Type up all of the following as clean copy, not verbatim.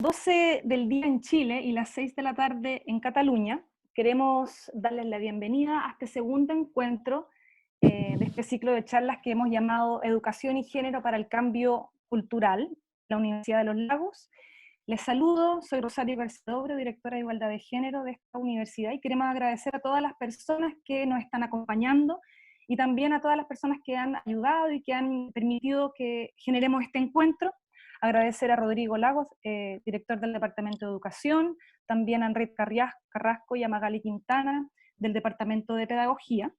12 del día en Chile y las 6 de la tarde en Cataluña. Queremos darles la bienvenida a este segundo encuentro de este ciclo de charlas que hemos llamado Educación y Género para el Cambio Cultural, la Universidad de los Lagos. Les saludo, soy Rosario García, directora de Igualdad de Género de esta universidad, y queremos agradecer a todas las personas que nos están acompañando y también a todas las personas que han ayudado y que han permitido que generemos este encuentro. Agradecer a Rodrigo Lagos, director del Departamento de Educación, también a Enrique Carrasco y a Magali Quintana, del Departamento de Pedagogía.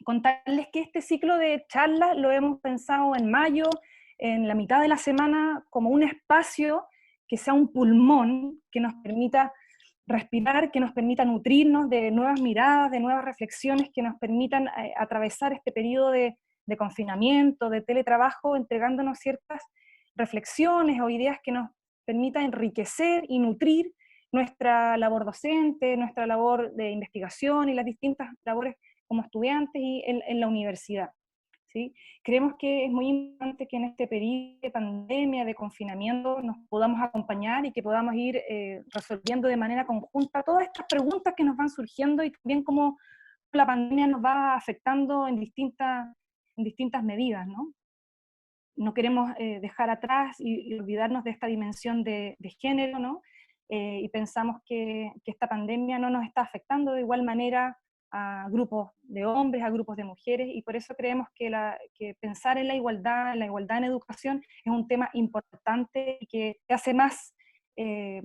Contarles que este ciclo de charlas lo hemos pensado en mayo, en la mitad de la semana, como un espacio que sea un pulmón, que nos permita respirar, que nos permita nutrirnos de nuevas miradas, de nuevas reflexiones, que nos permitan atravesar este periodo de confinamiento, de teletrabajo, entregándonos ciertas reflexiones o ideas que nos permitan enriquecer y nutrir nuestra labor docente, nuestra labor de investigación y las distintas labores como estudiantes y en la universidad. ¿Sí? Creemos que es muy importante que en este periodo de pandemia, de confinamiento, nos podamos acompañar y que podamos ir resolviendo de manera conjunta todas estas preguntas que nos van surgiendo y también cómo la pandemia nos va afectando en distintas medidas, ¿no? No queremos dejar atrás y olvidarnos de esta dimensión de género, ¿no? Y pensamos que esta pandemia no nos está afectando de igual manera a grupos de hombres, a grupos de mujeres, y por eso creemos que pensar en la igualdad en educación, es un tema importante y que se hace más eh,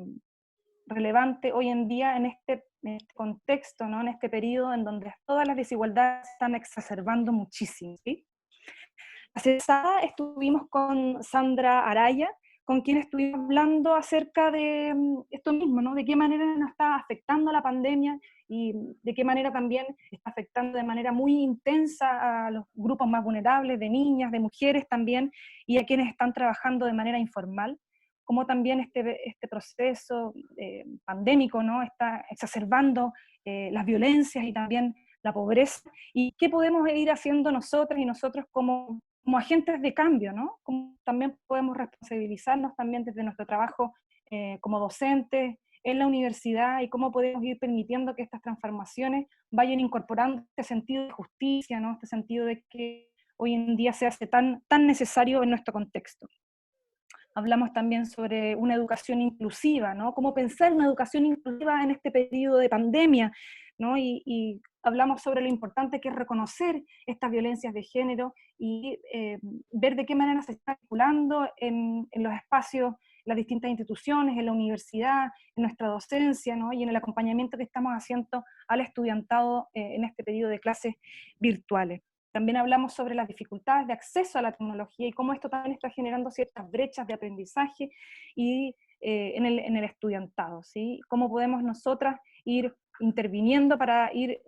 relevante hoy en día en este contexto, ¿no? En este periodo en donde todas las desigualdades se están exacerbando muchísimo, ¿sí? La pasada estuvimos con Sandra Araya, con quien estuvimos hablando acerca de esto mismo, ¿no? De qué manera nos está afectando la pandemia y de qué manera también está afectando de manera muy intensa a los grupos más vulnerables, de niñas, de mujeres también, y a quienes están trabajando de manera informal, como también este proceso pandémico, ¿no? Está exacerbando las violencias y también la pobreza, y qué podemos ir haciendo nosotras y nosotros como agentes de cambio, ¿no? Como también podemos responsabilizarnos también desde nuestro trabajo como docentes en la universidad, y cómo podemos ir permitiendo que estas transformaciones vayan incorporando este sentido de justicia, ¿no? Este sentido de que hoy en día se hace tan necesario en nuestro contexto. Hablamos también sobre una educación inclusiva, ¿no? Cómo pensar una educación inclusiva en este periodo de pandemia, ¿no? Y hablamos sobre lo importante que es reconocer estas violencias de género y ver de qué manera se está articulando en los espacios, las distintas instituciones, en la universidad, en nuestra docencia, ¿no? Y en el acompañamiento que estamos haciendo al estudiantado en este periodo de clases virtuales. También hablamos sobre las dificultades de acceso a la tecnología y cómo esto también está generando ciertas brechas de aprendizaje y, en el estudiantado, ¿sí? Cómo podemos nosotras ir interviniendo para ir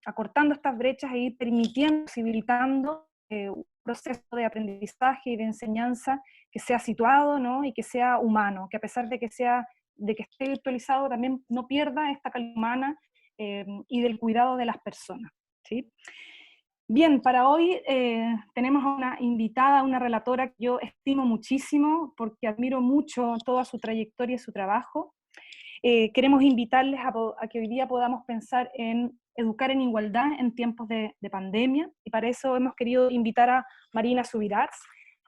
acortando estas brechas e ir permitiendo, posibilitando un proceso de aprendizaje y de enseñanza que sea situado, ¿no? Y que sea humano, que a pesar de que esté virtualizado, también no pierda esta calidad humana y del cuidado de las personas, ¿sí? Bien, para hoy tenemos a una invitada, una relatora que yo estimo muchísimo porque admiro mucho toda su trayectoria y su trabajo. Queremos invitarles a que hoy día podamos pensar en educar en igualdad en tiempos de pandemia, y para eso hemos querido invitar a Marina Subirats.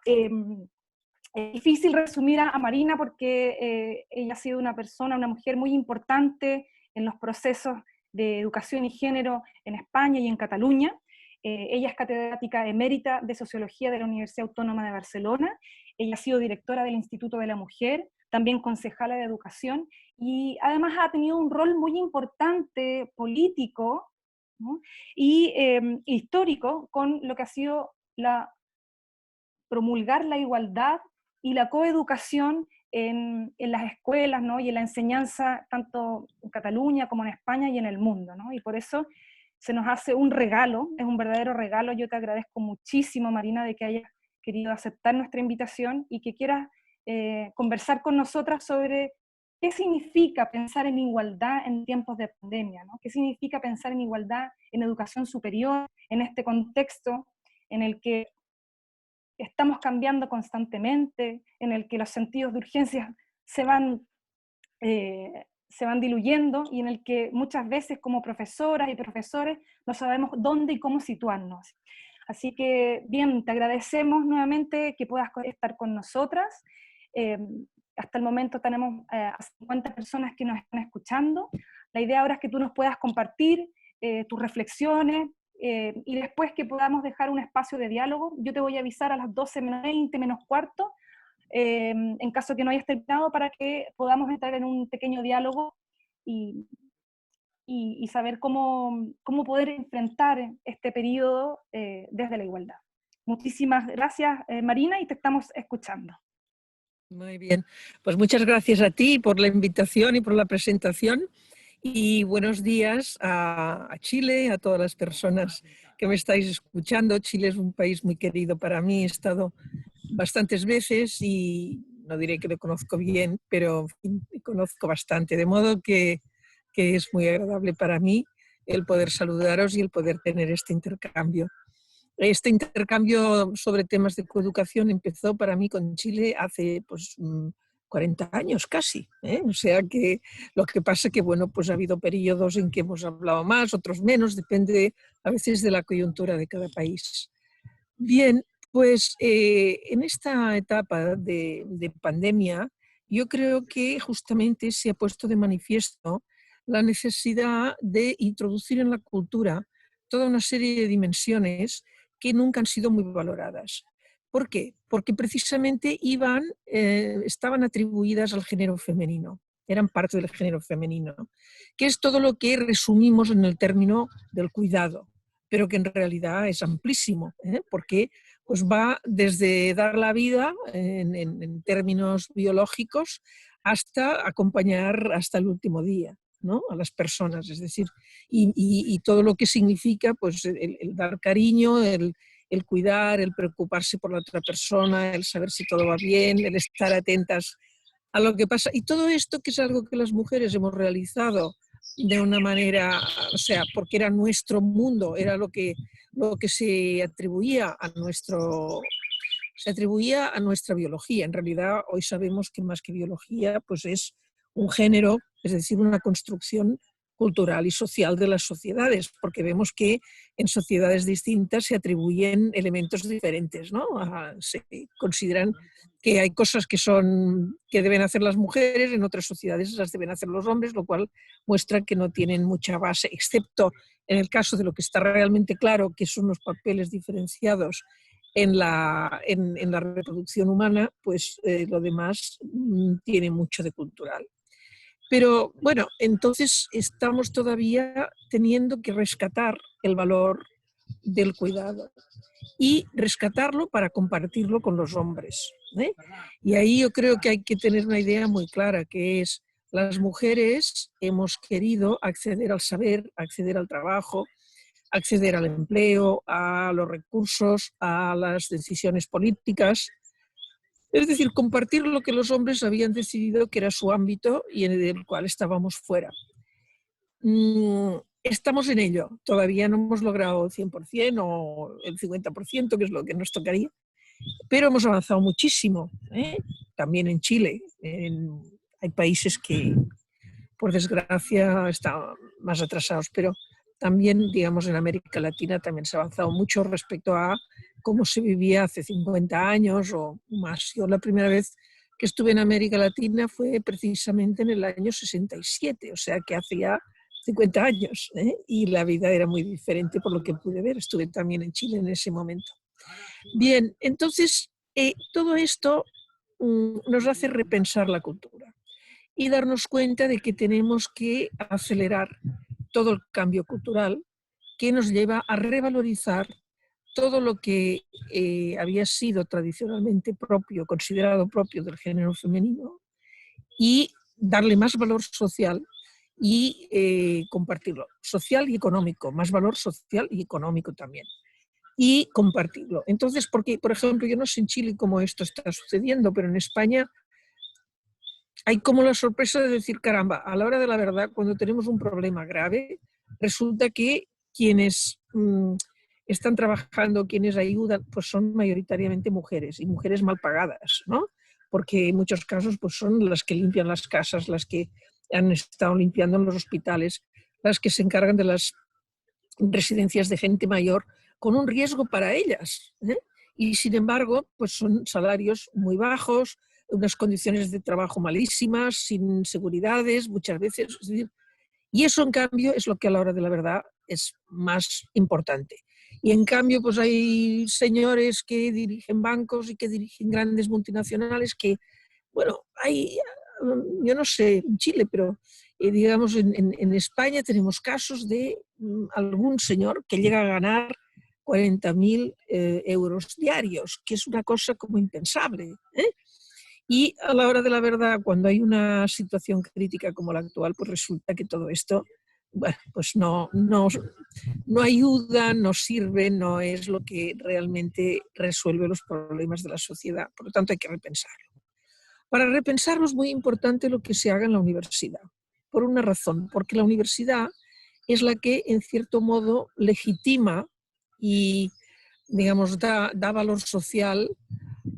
Es difícil resumir a Marina porque ella ha sido una mujer muy importante en los procesos de educación y género en España y en Cataluña. Ella es catedrática emérita de Sociología de la Universidad Autónoma de Barcelona. Ella ha sido directora del Instituto de la Mujer, también concejala de Educación, y además ha tenido un rol muy importante político, ¿no? Y histórico con lo que ha sido promulgar la igualdad y la coeducación en las escuelas, ¿no? Y en la enseñanza, tanto en Cataluña como en España y en el mundo, ¿no? Y por eso se nos hace un regalo, es un verdadero regalo. Yo te agradezco muchísimo, Marina, de que hayas querido aceptar nuestra invitación y que quieras conversar con nosotras sobre qué significa pensar en igualdad en tiempos de pandemia, ¿no? ¿Qué significa pensar en igualdad en educación superior, en este contexto en el que estamos cambiando constantemente, en el que los sentidos de urgencia se van diluyendo y en el que muchas veces como profesoras y profesores no sabemos dónde y cómo situarnos. Así que, bien, te agradecemos nuevamente que puedas estar con nosotras. Hasta el momento tenemos a 50 personas que nos están escuchando. La idea ahora es que tú nos puedas compartir tus reflexiones y después que podamos dejar un espacio de diálogo. Yo te voy a avisar a las 12 menos 20, menos cuarto, en caso que no hayas terminado, para que podamos entrar en un pequeño diálogo y saber cómo poder enfrentar este periodo desde la igualdad. Muchísimas gracias, Marina, y te estamos escuchando. Muy bien, pues muchas gracias a ti por la invitación y por la presentación, y buenos días a Chile, a todas las personas que me estáis escuchando. Chile es un país muy querido para mí, he estado bastantes veces y no diré que lo conozco bien, pero en fin, conozco bastante, de modo que es muy agradable para mí el poder saludaros y el poder tener este intercambio. Este intercambio sobre temas de coeducación empezó para mí con Chile hace 40 años casi, ¿eh? O sea que lo que pasa es que bueno, pues ha habido periodos en que hemos hablado más, otros menos, depende a veces de la coyuntura de cada país. Bien, pues en esta etapa de pandemia yo creo que justamente se ha puesto de manifiesto la necesidad de introducir en la cultura toda una serie de dimensiones que nunca han sido muy valoradas. ¿Por qué? Porque precisamente estaban atribuidas al género femenino, eran parte del género femenino, que es todo lo que resumimos en el término del cuidado, pero que en realidad es amplísimo, porque pues va desde dar la vida en términos biológicos hasta acompañar hasta el último día, ¿no?, a las personas, es decir, y todo lo que significa pues, el dar cariño, el cuidar, el preocuparse por la otra persona, el saber si todo va bien, el estar atentas a lo que pasa. Y todo esto, que es algo que las mujeres hemos realizado de una manera, o sea, porque era nuestro mundo, era lo que se atribuía a nuestra biología. En realidad, hoy sabemos que más que biología, pues es un género, es decir, una construcción cultural y social de las sociedades, porque vemos que en sociedades distintas se atribuyen elementos diferentes, ¿no? Se consideran que hay cosas que deben hacer las mujeres, en otras sociedades las deben hacer los hombres, lo cual muestra que no tienen mucha base, excepto en el caso de lo que está realmente claro, que son los papeles diferenciados en la reproducción humana, pues lo demás tiene mucho de cultural. Pero bueno, entonces estamos todavía teniendo que rescatar el valor del cuidado y rescatarlo para compartirlo con los hombres, ¿eh? Y ahí yo creo que hay que tener una idea muy clara, que es: las mujeres hemos querido acceder al saber, acceder al trabajo, acceder al empleo, a los recursos, a las decisiones políticas, es decir, compartir lo que los hombres habían decidido que era su ámbito y en el cual estábamos fuera. Estamos en ello, todavía no hemos logrado el 100% o el 50%, que es lo que nos tocaría, pero hemos avanzado muchísimo, ¿eh? También en Chile. Hay países que, por desgracia, están más atrasados, pero también, digamos, en América Latina también se ha avanzado mucho respecto a cómo se vivía hace 50 años o más. Yo la primera vez que estuve en América Latina fue precisamente en el año 67, o sea que hace ya 50 años, ¿eh? Y la vida era muy diferente por lo que pude ver. Estuve también en Chile en ese momento. Bien, entonces todo esto nos hace repensar la cultura y darnos cuenta de que tenemos que acelerar todo el cambio cultural que nos lleva a revalorizar todo lo que había sido tradicionalmente propio, considerado propio del género femenino, y darle más valor social y compartirlo, social y económico, más valor social y económico también, y compartirlo. Entonces, porque, por ejemplo, yo no sé en Chile cómo esto está sucediendo, pero en España hay como la sorpresa de decir: caramba, a la hora de la verdad, cuando tenemos un problema grave, resulta que quienes están trabajando, quienes ayudan, pues son mayoritariamente mujeres, y mujeres mal pagadas, ¿no? porque en muchos casos pues, son las que limpian las casas, las que han estado limpiando en los hospitales, las que se encargan de las residencias de gente mayor, con un riesgo para ellas, ¿eh? Y sin embargo, pues son salarios muy bajos, unas condiciones de trabajo malísimas, sin seguridades muchas veces, es decir, y eso en cambio es lo que a la hora de la verdad es más importante. Y en cambio pues hay señores que dirigen bancos y que dirigen grandes multinacionales que, bueno, hay, yo no sé, en Chile, pero digamos en España tenemos casos de algún señor que llega a ganar 40.000 euros diarios, que es una cosa como impensable, ¿eh? Y a la hora de la verdad, cuando hay una situación crítica como la actual, pues resulta que todo esto, bueno, pues no ayuda, no sirve, no es lo que realmente resuelve los problemas de la sociedad. Por lo tanto, hay que repensarlo. Para repensarlo es muy importante lo que se haga en la universidad, por una razón, porque la universidad es la que, en cierto modo, legitima y, digamos, da valor social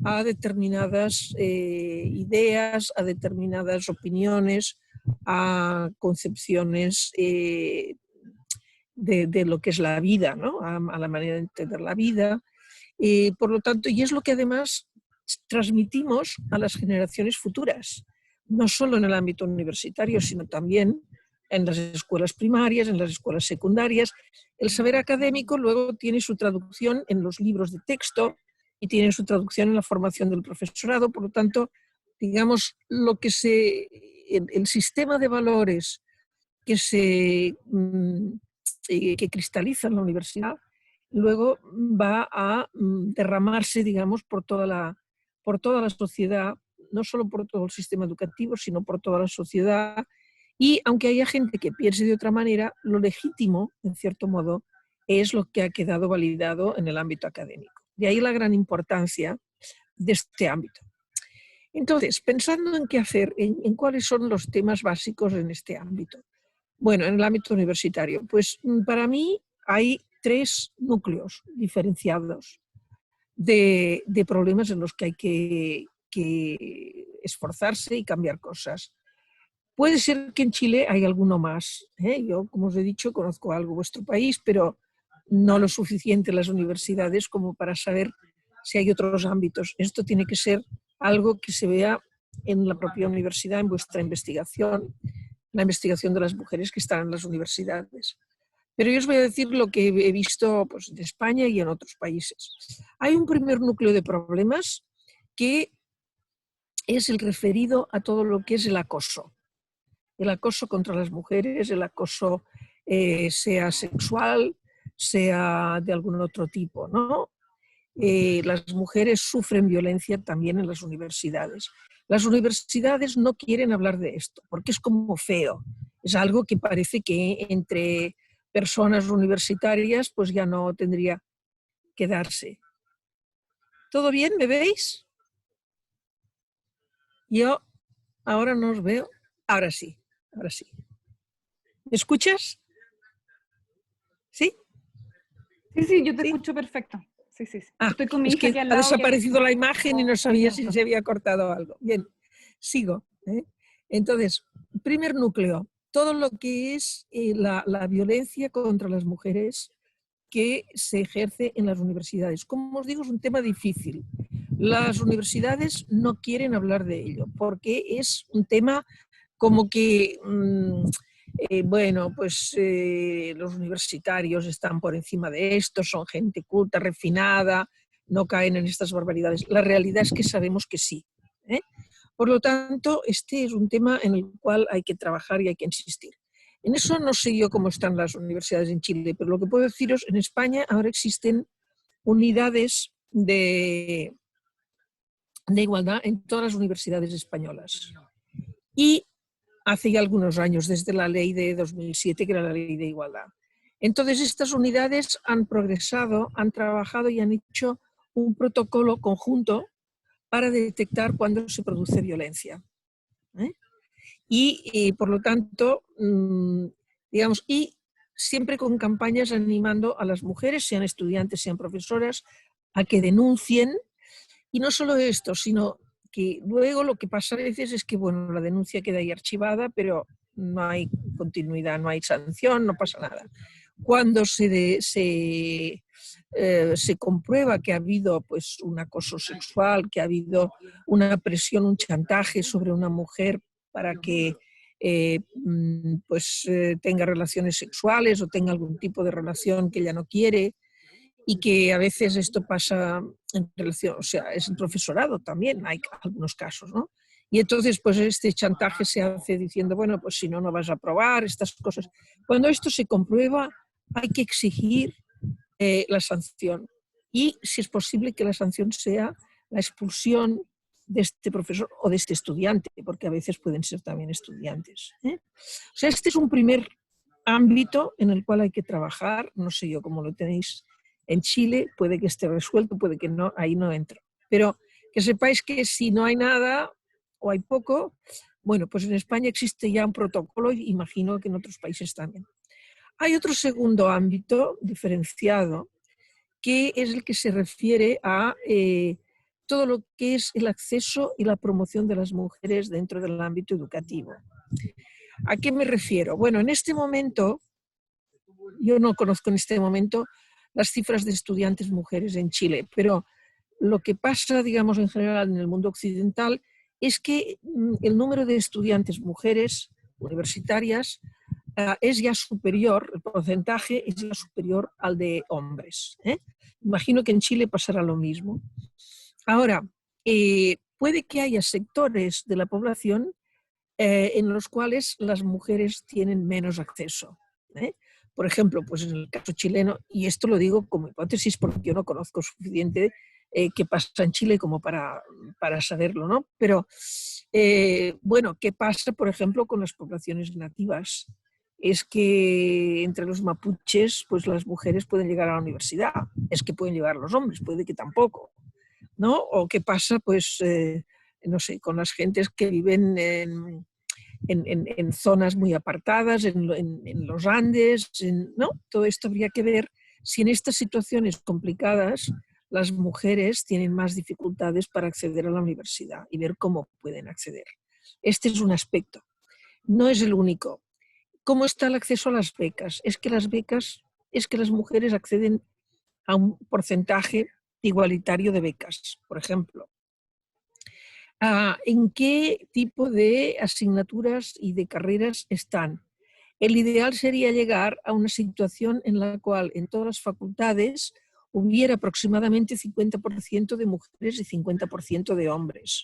a determinadas ideas, a determinadas opiniones, a concepciones de lo que es la vida, ¿no? A la manera de entender la vida. Por lo tanto, y es lo que además transmitimos a las generaciones futuras, no solo en el ámbito universitario, sino también en las escuelas primarias, en las escuelas secundarias. El saber académico luego tiene su traducción en los libros de texto y tiene su traducción en la formación del profesorado. Por lo tanto, digamos, el sistema de valores que cristaliza en la universidad luego va a derramarse, digamos, por toda la sociedad, no solo por todo el sistema educativo, sino por toda la sociedad. Y aunque haya gente que piense de otra manera, lo legítimo, en cierto modo, es lo que ha quedado validado en el ámbito académico. De ahí la gran importancia de este ámbito. Entonces, pensando en qué hacer, en cuáles son los temas básicos en este ámbito. Bueno, en el ámbito universitario, pues para mí hay 3 núcleos diferenciados de problemas en los que hay que esforzarse y cambiar cosas. Puede ser que en Chile hay alguno más, ¿eh? Yo, como os he dicho, conozco algo vuestro país, pero no lo suficiente en las universidades como para saber si hay otros ámbitos. Esto tiene que ser algo que se vea en la propia universidad, en vuestra investigación, la investigación de las mujeres que están en las universidades. Pero yo os voy a decir lo que he visto pues, en España y en otros países. Hay un primer núcleo de problemas que es el referido a todo lo que es el acoso. El acoso contra las mujeres, el acoso sea sexual, sea de algún otro tipo, ¿no? Las mujeres sufren violencia también en las universidades. Las universidades no quieren hablar de esto porque es como feo. Es algo que parece que entre personas universitarias pues ya no tendría que darse. ¿Todo bien? ¿Me veis? Yo ahora no os veo. Ahora sí, ahora sí. ¿Me escuchas? ¿Sí? Sí, yo te ¿Sí? escucho perfecto. Sí. Ah, Estoy con mi es hija que aquí al ha lado. desaparecido la imagen y no sabía si se había cortado algo. Bien, sigo. Entonces, primer núcleo, todo lo que es la violencia contra las mujeres que se ejerce en las universidades. Como os digo, es un tema difícil. Las universidades no quieren hablar de ello porque es un tema como que, los universitarios están por encima de esto, son gente culta, refinada, no caen en estas barbaridades. La realidad es que sabemos que sí, ¿eh? Por lo tanto, este es un tema en el cual hay que trabajar y hay que insistir. En eso no sé yo cómo están las universidades en Chile, pero lo que puedo deciros, en España ahora existen unidades de igualdad en todas las universidades españolas. Y hace ya algunos años, desde la ley de 2007, que era la ley de igualdad. Entonces, estas unidades han progresado, han trabajado y han hecho un protocolo conjunto para detectar cuando se produce violencia. Y por lo tanto, digamos, y siempre con campañas animando a las mujeres, sean estudiantes, sean profesoras, a que denuncien. Y no solo esto, sino que luego lo que pasa a veces es que, bueno, la denuncia queda ahí archivada, pero no hay continuidad, no hay sanción, no pasa nada. Cuando se comprueba que ha habido pues, un acoso sexual, que ha habido una presión, un chantaje sobre una mujer para que tenga relaciones sexuales o tenga algún tipo de relación que ella no quiere, y que a veces esto pasa en relación, o sea, es el profesorado también, hay algunos casos, ¿no? Y entonces, pues este chantaje se hace diciendo, bueno, pues si no, no vas a aprobar, estas cosas. Cuando esto se comprueba, hay que exigir la sanción. Y si es posible que la sanción sea la expulsión de este profesor o de este estudiante, porque a veces pueden ser también estudiantes. O sea, este es un primer ámbito en el cual hay que trabajar. No sé yo cómo lo tenéis en Chile, puede que esté resuelto, puede que no, ahí no entro. Pero que sepáis que si no hay nada o hay poco, bueno, pues en España existe ya un protocolo y imagino que en otros países también. Hay otro segundo ámbito diferenciado, que es el que se refiere a todo lo que es el acceso y la promoción de las mujeres dentro del ámbito educativo. ¿A qué me refiero? Bueno, en este momento, yo no conozco en este momento las cifras de estudiantes mujeres en Chile, pero lo que pasa, digamos, en general en el mundo occidental es que el número de estudiantes mujeres universitarias es ya superior, el porcentaje es ya superior al de hombres. Imagino que en Chile pasará lo mismo. Ahora, puede que haya sectores de la población en los cuales las mujeres tienen menos acceso. Por ejemplo, pues en el caso chileno, y esto lo digo como hipótesis porque yo no conozco suficiente qué pasa en Chile como para saberlo, ¿no? Pero, bueno, ¿qué pasa, por ejemplo, con las poblaciones nativas? Es que entre los mapuches, pues las mujeres pueden llegar a la universidad, es que pueden llegar los hombres, puede que tampoco, ¿no? O qué pasa, pues, no sé, con las gentes que viven en zonas muy apartadas, en los Andes, ¿no? Todo esto habría que ver si en estas situaciones complicadas las mujeres tienen más dificultades para acceder a la universidad y ver cómo pueden acceder. Este es un aspecto. No es el único. ¿Cómo está el acceso a las becas? Es que las mujeres acceden a un porcentaje igualitario de becas, por ejemplo. ¿En qué tipo de asignaturas y de carreras están? El ideal sería llegar a una situación en la cual en todas las facultades hubiera aproximadamente 50% de mujeres y 50% de hombres.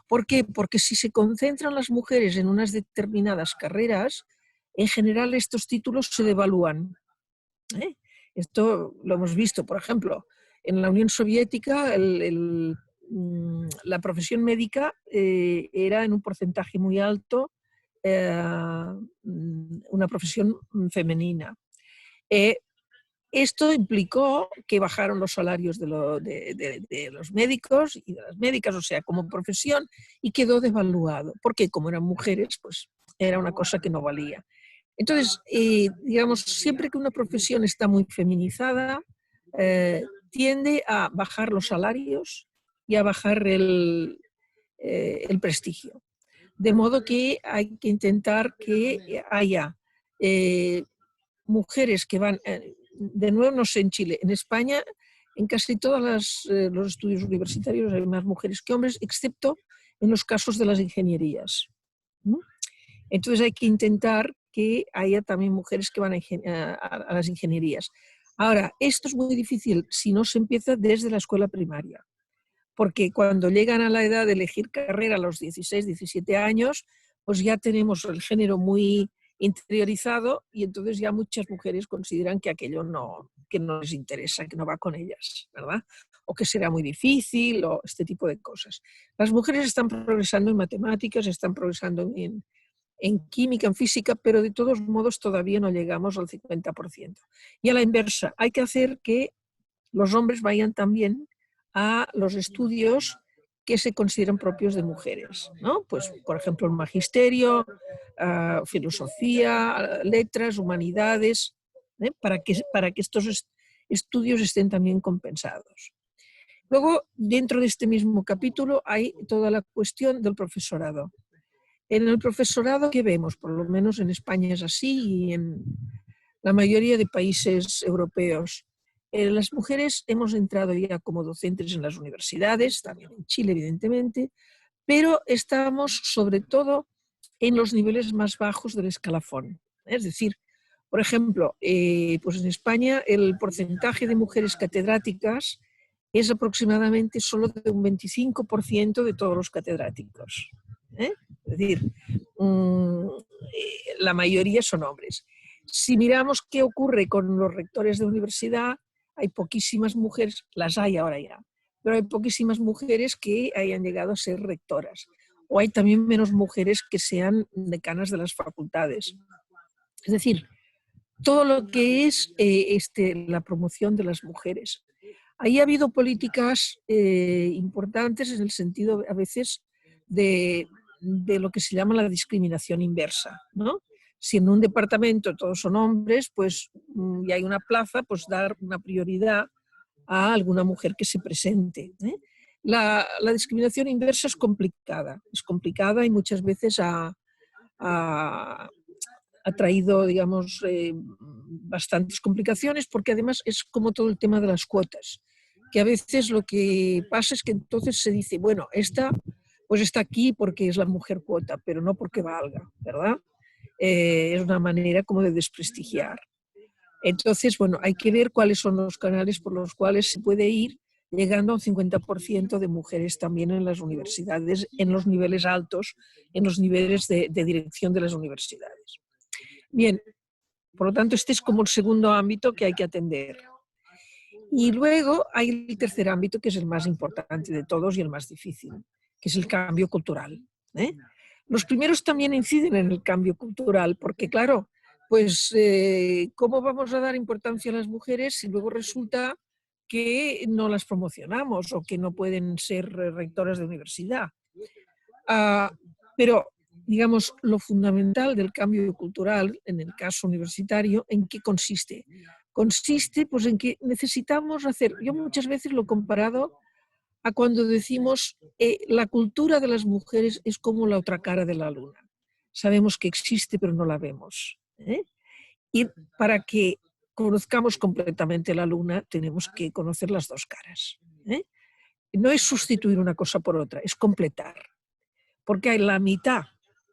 ¿Por qué? Porque si se concentran las mujeres en unas determinadas carreras, en general estos títulos se devalúan. Esto lo hemos visto, por ejemplo, en la Unión Soviética la profesión médica era en un porcentaje muy alto una profesión femenina. Esto implicó que bajaron los salarios de los médicos y de las médicas, o sea, como profesión, y quedó devaluado, porque como eran mujeres, pues era una cosa que no valía. Entonces, digamos, siempre que una profesión está muy feminizada, tiende a bajar los salarios y a bajar el prestigio. De modo que hay que intentar que haya mujeres que van, de nuevo no sé en Chile, en España, en casi todos los estudios universitarios hay más mujeres que hombres, excepto en los casos de las ingenierías. Entonces hay que intentar que haya también mujeres que van a las ingenierías. Ahora, esto es muy difícil si no se empieza desde la escuela primaria, porque cuando llegan a la edad de elegir carrera a los 16, 17 años, pues ya tenemos el género muy interiorizado y entonces ya muchas mujeres consideran que aquello que no les interesa, que no va con ellas, ¿verdad? O que será muy difícil o este tipo de cosas. Las mujeres están progresando en matemáticas, están progresando en química, en física, pero de todos modos todavía no llegamos al 50%. Y a la inversa, hay que hacer que los hombres vayan también a los estudios que se consideran propios de mujeres, ¿no? Pues, por ejemplo, el magisterio, filosofía, letras, humanidades, para que estos estudios estén también compensados. Luego, dentro de este mismo capítulo, hay toda la cuestión del profesorado. En el profesorado, ¿qué vemos? Por lo menos en España es así y en la mayoría de países europeos. Las mujeres hemos entrado ya como docentes en las universidades, también en Chile, evidentemente, pero estamos sobre todo en los niveles más bajos del escalafón. Es decir, por ejemplo, pues en España el porcentaje de mujeres catedráticas es aproximadamente solo de un 25% de todos los catedráticos. ¿Eh? Es decir, la mayoría son hombres. Si miramos qué ocurre con los rectores de universidad, hay poquísimas mujeres, las hay ahora ya, pero hay poquísimas mujeres que hayan llegado a ser rectoras. O hay también menos mujeres que sean decanas de las facultades. Es decir, todo lo que es la promoción de las mujeres. Ahí ha habido políticas importantes en el sentido a veces de lo que se llama la discriminación inversa, ¿no? Si en un departamento todos son hombres, pues y hay una plaza, pues dar una prioridad a alguna mujer que se presente. La discriminación inversa es complicada y muchas veces ha traído, digamos, bastantes complicaciones, porque además es como todo el tema de las cuotas, que a veces lo que pasa es que entonces se dice, bueno, esta pues está aquí porque es la mujer cuota, pero no porque valga, ¿verdad? Es una manera como de desprestigiar. Entonces, bueno, hay que ver cuáles son los canales por los cuales se puede ir llegando a un 50% de mujeres también en las universidades, en los niveles altos, en los niveles de dirección de las universidades. Bien, por lo tanto, este es como el segundo ámbito que hay que atender. Y luego hay el tercer ámbito, que es el más importante de todos y el más difícil, que es el cambio cultural. Los primeros también inciden en el cambio cultural, porque claro, pues ¿cómo vamos a dar importancia a las mujeres si luego resulta que no las promocionamos o que no pueden ser rectoras de universidad? Pero digamos, lo fundamental del cambio cultural, en el caso universitario, ¿en qué consiste? Consiste pues, en que necesitamos hacer, yo muchas veces lo he comparado a cuando decimos la cultura de las mujeres es como la otra cara de la luna. Sabemos que existe, pero no la vemos. Y para que conozcamos completamente la luna, tenemos que conocer las dos caras. No es sustituir una cosa por otra, es completar. Porque hay la mitad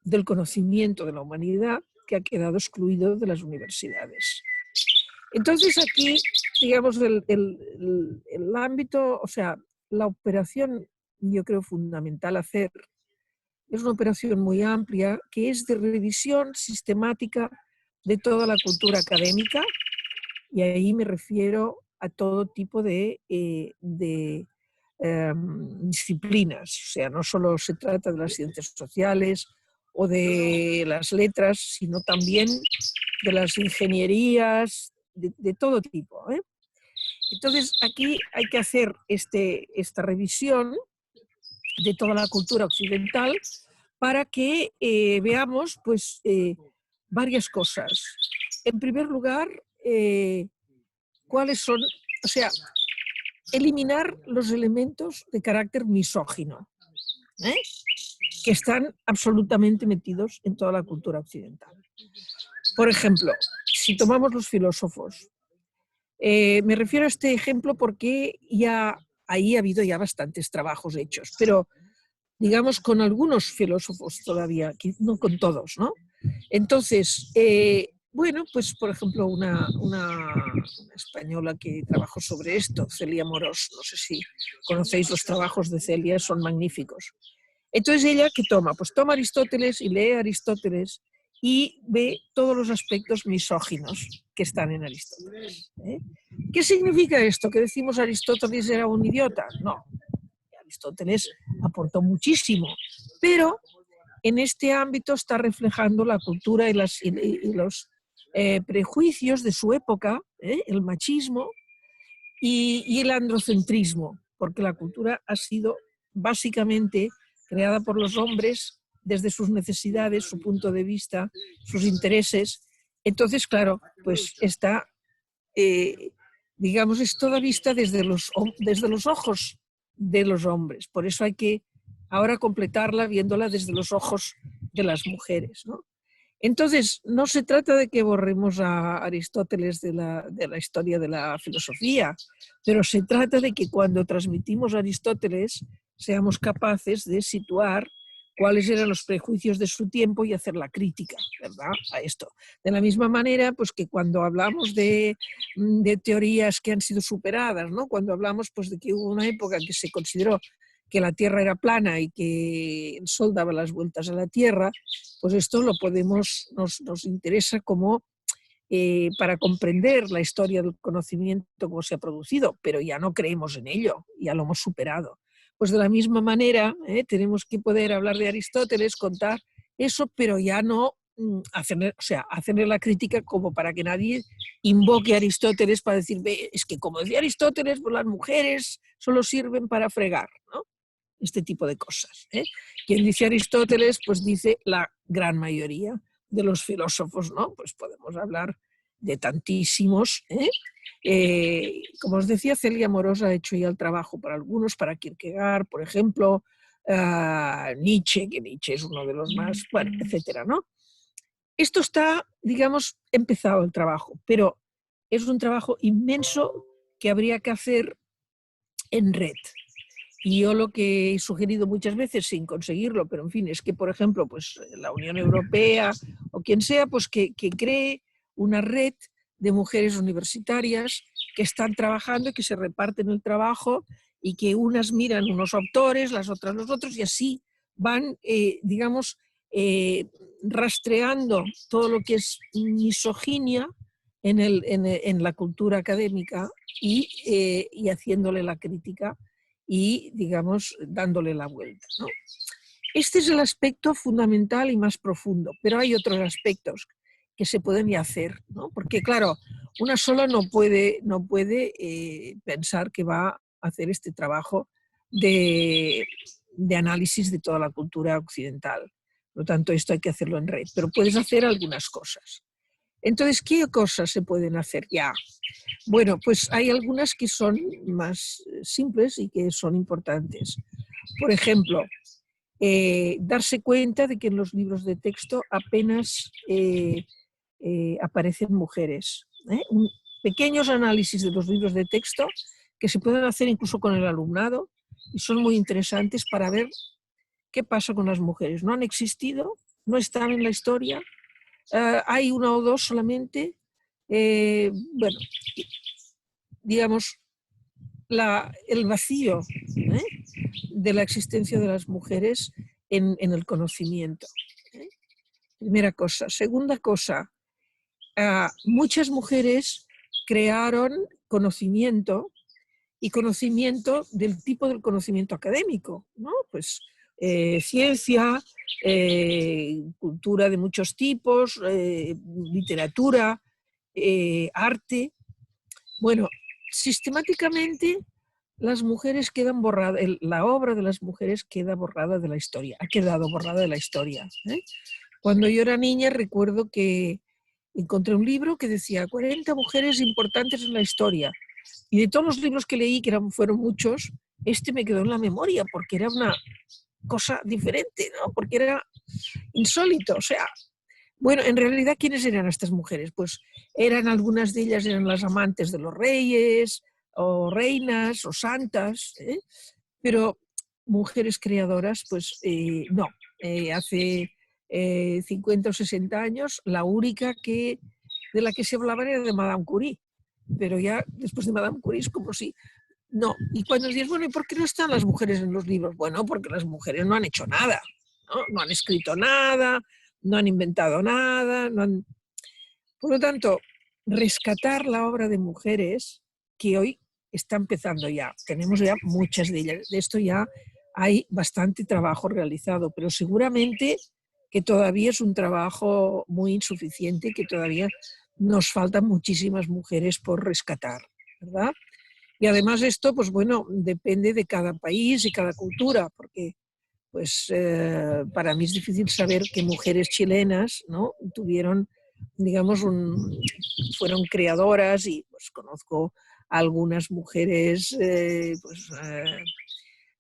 del conocimiento de la humanidad que ha quedado excluido de las universidades. Entonces aquí, digamos, el ámbito, o sea, la operación, yo creo fundamental hacer, es una operación muy amplia que es de revisión sistemática de toda la cultura académica, y ahí me refiero a todo tipo de disciplinas, o sea, no solo se trata de las ciencias sociales o de las letras, sino también de las ingenierías, de todo tipo. Entonces, aquí hay que hacer esta revisión de toda la cultura occidental para que veamos pues, varias cosas. En primer lugar, cuáles son, o sea, eliminar los elementos de carácter misógino, que están absolutamente metidos en toda la cultura occidental. Por ejemplo, si tomamos los filósofos, me refiero a este ejemplo porque ya ahí ha habido ya bastantes trabajos hechos, pero digamos con algunos filósofos todavía, no con todos, ¿no? Entonces, bueno, pues por ejemplo una española que trabajó sobre esto, Celia Morós, no sé si conocéis los trabajos de Celia, son magníficos. Entonces ella, ¿qué toma? Pues toma Aristóteles y lee Aristóteles y ve todos los aspectos misóginos que están en Aristóteles. ¿Qué significa esto? ¿Que decimos Aristóteles era un idiota? No, Aristóteles aportó muchísimo, pero en este ámbito está reflejando la cultura y los prejuicios de su época, el machismo y el androcentrismo, porque la cultura ha sido básicamente creada por los hombres desde sus necesidades, su punto de vista, sus intereses. Entonces, claro, pues está, digamos, es toda vista desde los ojos de los hombres. Por eso hay que ahora completarla viéndola desde los ojos de las mujeres, ¿no? Entonces, no se trata de que borremos a Aristóteles de la historia de la filosofía, pero se trata de que cuando transmitimos a Aristóteles seamos capaces de situar cuáles eran los prejuicios de su tiempo y hacer la crítica, ¿verdad?, a esto. De la misma manera, pues que cuando hablamos de teorías que han sido superadas, ¿no? Cuando hablamos pues, de que hubo una época en que se consideró que la Tierra era plana y que el Sol daba las vueltas a la Tierra, pues esto lo podemos, nos interesa como para comprender la historia del conocimiento, cómo se ha producido, pero ya no creemos en ello, ya lo hemos superado. Pues de la misma manera tenemos que poder hablar de Aristóteles, contar eso, pero ya no hacerle la crítica como para que nadie invoque a Aristóteles para decir, es que como decía Aristóteles, pues las mujeres solo sirven para fregar, ¿no? Este tipo de cosas. Quien dice Aristóteles, pues dice la gran mayoría de los filósofos, ¿no? Pues podemos hablar de tantísimos. Como os decía, Celia Amorós ha hecho ya el trabajo para algunos, para Kierkegaard, por ejemplo, Nietzsche, que Nietzsche es uno de los más, bueno, etcétera, ¿no? Esto está, digamos, empezado el trabajo, pero es un trabajo inmenso que habría que hacer en red. Y yo lo que he sugerido muchas veces sin conseguirlo, pero en fin, es que, por ejemplo, pues la Unión Europea o quien sea, pues que cree una red de mujeres universitarias que están trabajando y que se reparten el trabajo y que unas miran unos autores, las otras los otros, y así van, digamos, rastreando todo lo que es misoginia en la cultura académica y haciéndole la crítica y, digamos, dándole la vuelta, ¿no? Este es el aspecto fundamental y más profundo, pero hay otros aspectos que se pueden ya hacer, ¿no? Porque, claro, una sola no puede pensar que va a hacer este trabajo de análisis de toda la cultura occidental. Por lo tanto, esto hay que hacerlo en red, pero puedes hacer algunas cosas. Entonces, ¿qué cosas se pueden hacer ya? Bueno, pues hay algunas que son más simples y que son importantes. Por ejemplo, darse cuenta de que en los libros de texto apenas aparecen mujeres. Pequeños análisis de los libros de texto que se pueden hacer incluso con el alumnado y son muy interesantes para ver qué pasa con las mujeres. No han existido, no están en la historia, hay una o dos solamente. Bueno, digamos, el vacío de la existencia de las mujeres en el conocimiento. Primera cosa. Segunda cosa, muchas mujeres crearon conocimiento y conocimiento del tipo del conocimiento académico, ¿no? Pues ciencia, cultura de muchos tipos, literatura, arte. Bueno, sistemáticamente las mujeres quedan borradas, la obra de las mujeres queda borrada de la historia, ha quedado borrada de la historia. Cuando yo era niña recuerdo que encontré un libro que decía 40 mujeres importantes en la historia. Y de todos los libros que leí, que fueron muchos, este me quedó en la memoria porque era una cosa diferente, ¿no? Porque era insólito. O sea, bueno, en realidad, ¿quiénes eran estas mujeres? Pues algunas de ellas eran las amantes de los reyes, o reinas, o santas, pero mujeres creadoras, pues no. Hace 50 o 60 años, la única de la que se hablaba era de Madame Curie, pero ya después de Madame Curie es como si... No, y cuando dices, bueno, ¿y por qué no están las mujeres en los libros? Bueno, porque las mujeres no han hecho nada, no han escrito nada, no han inventado nada, Por lo tanto, rescatar la obra de mujeres que hoy está empezando ya. Tenemos ya muchas de ellas. De esto ya hay bastante trabajo realizado, pero seguramente que todavía es un trabajo muy insuficiente, que todavía nos faltan muchísimas mujeres por rescatar, ¿verdad? Y además esto, pues bueno, depende de cada país y cada cultura, porque pues para mí es difícil saber que mujeres chilenas, ¿no?, tuvieron, digamos, fueron creadoras y pues conozco a algunas mujeres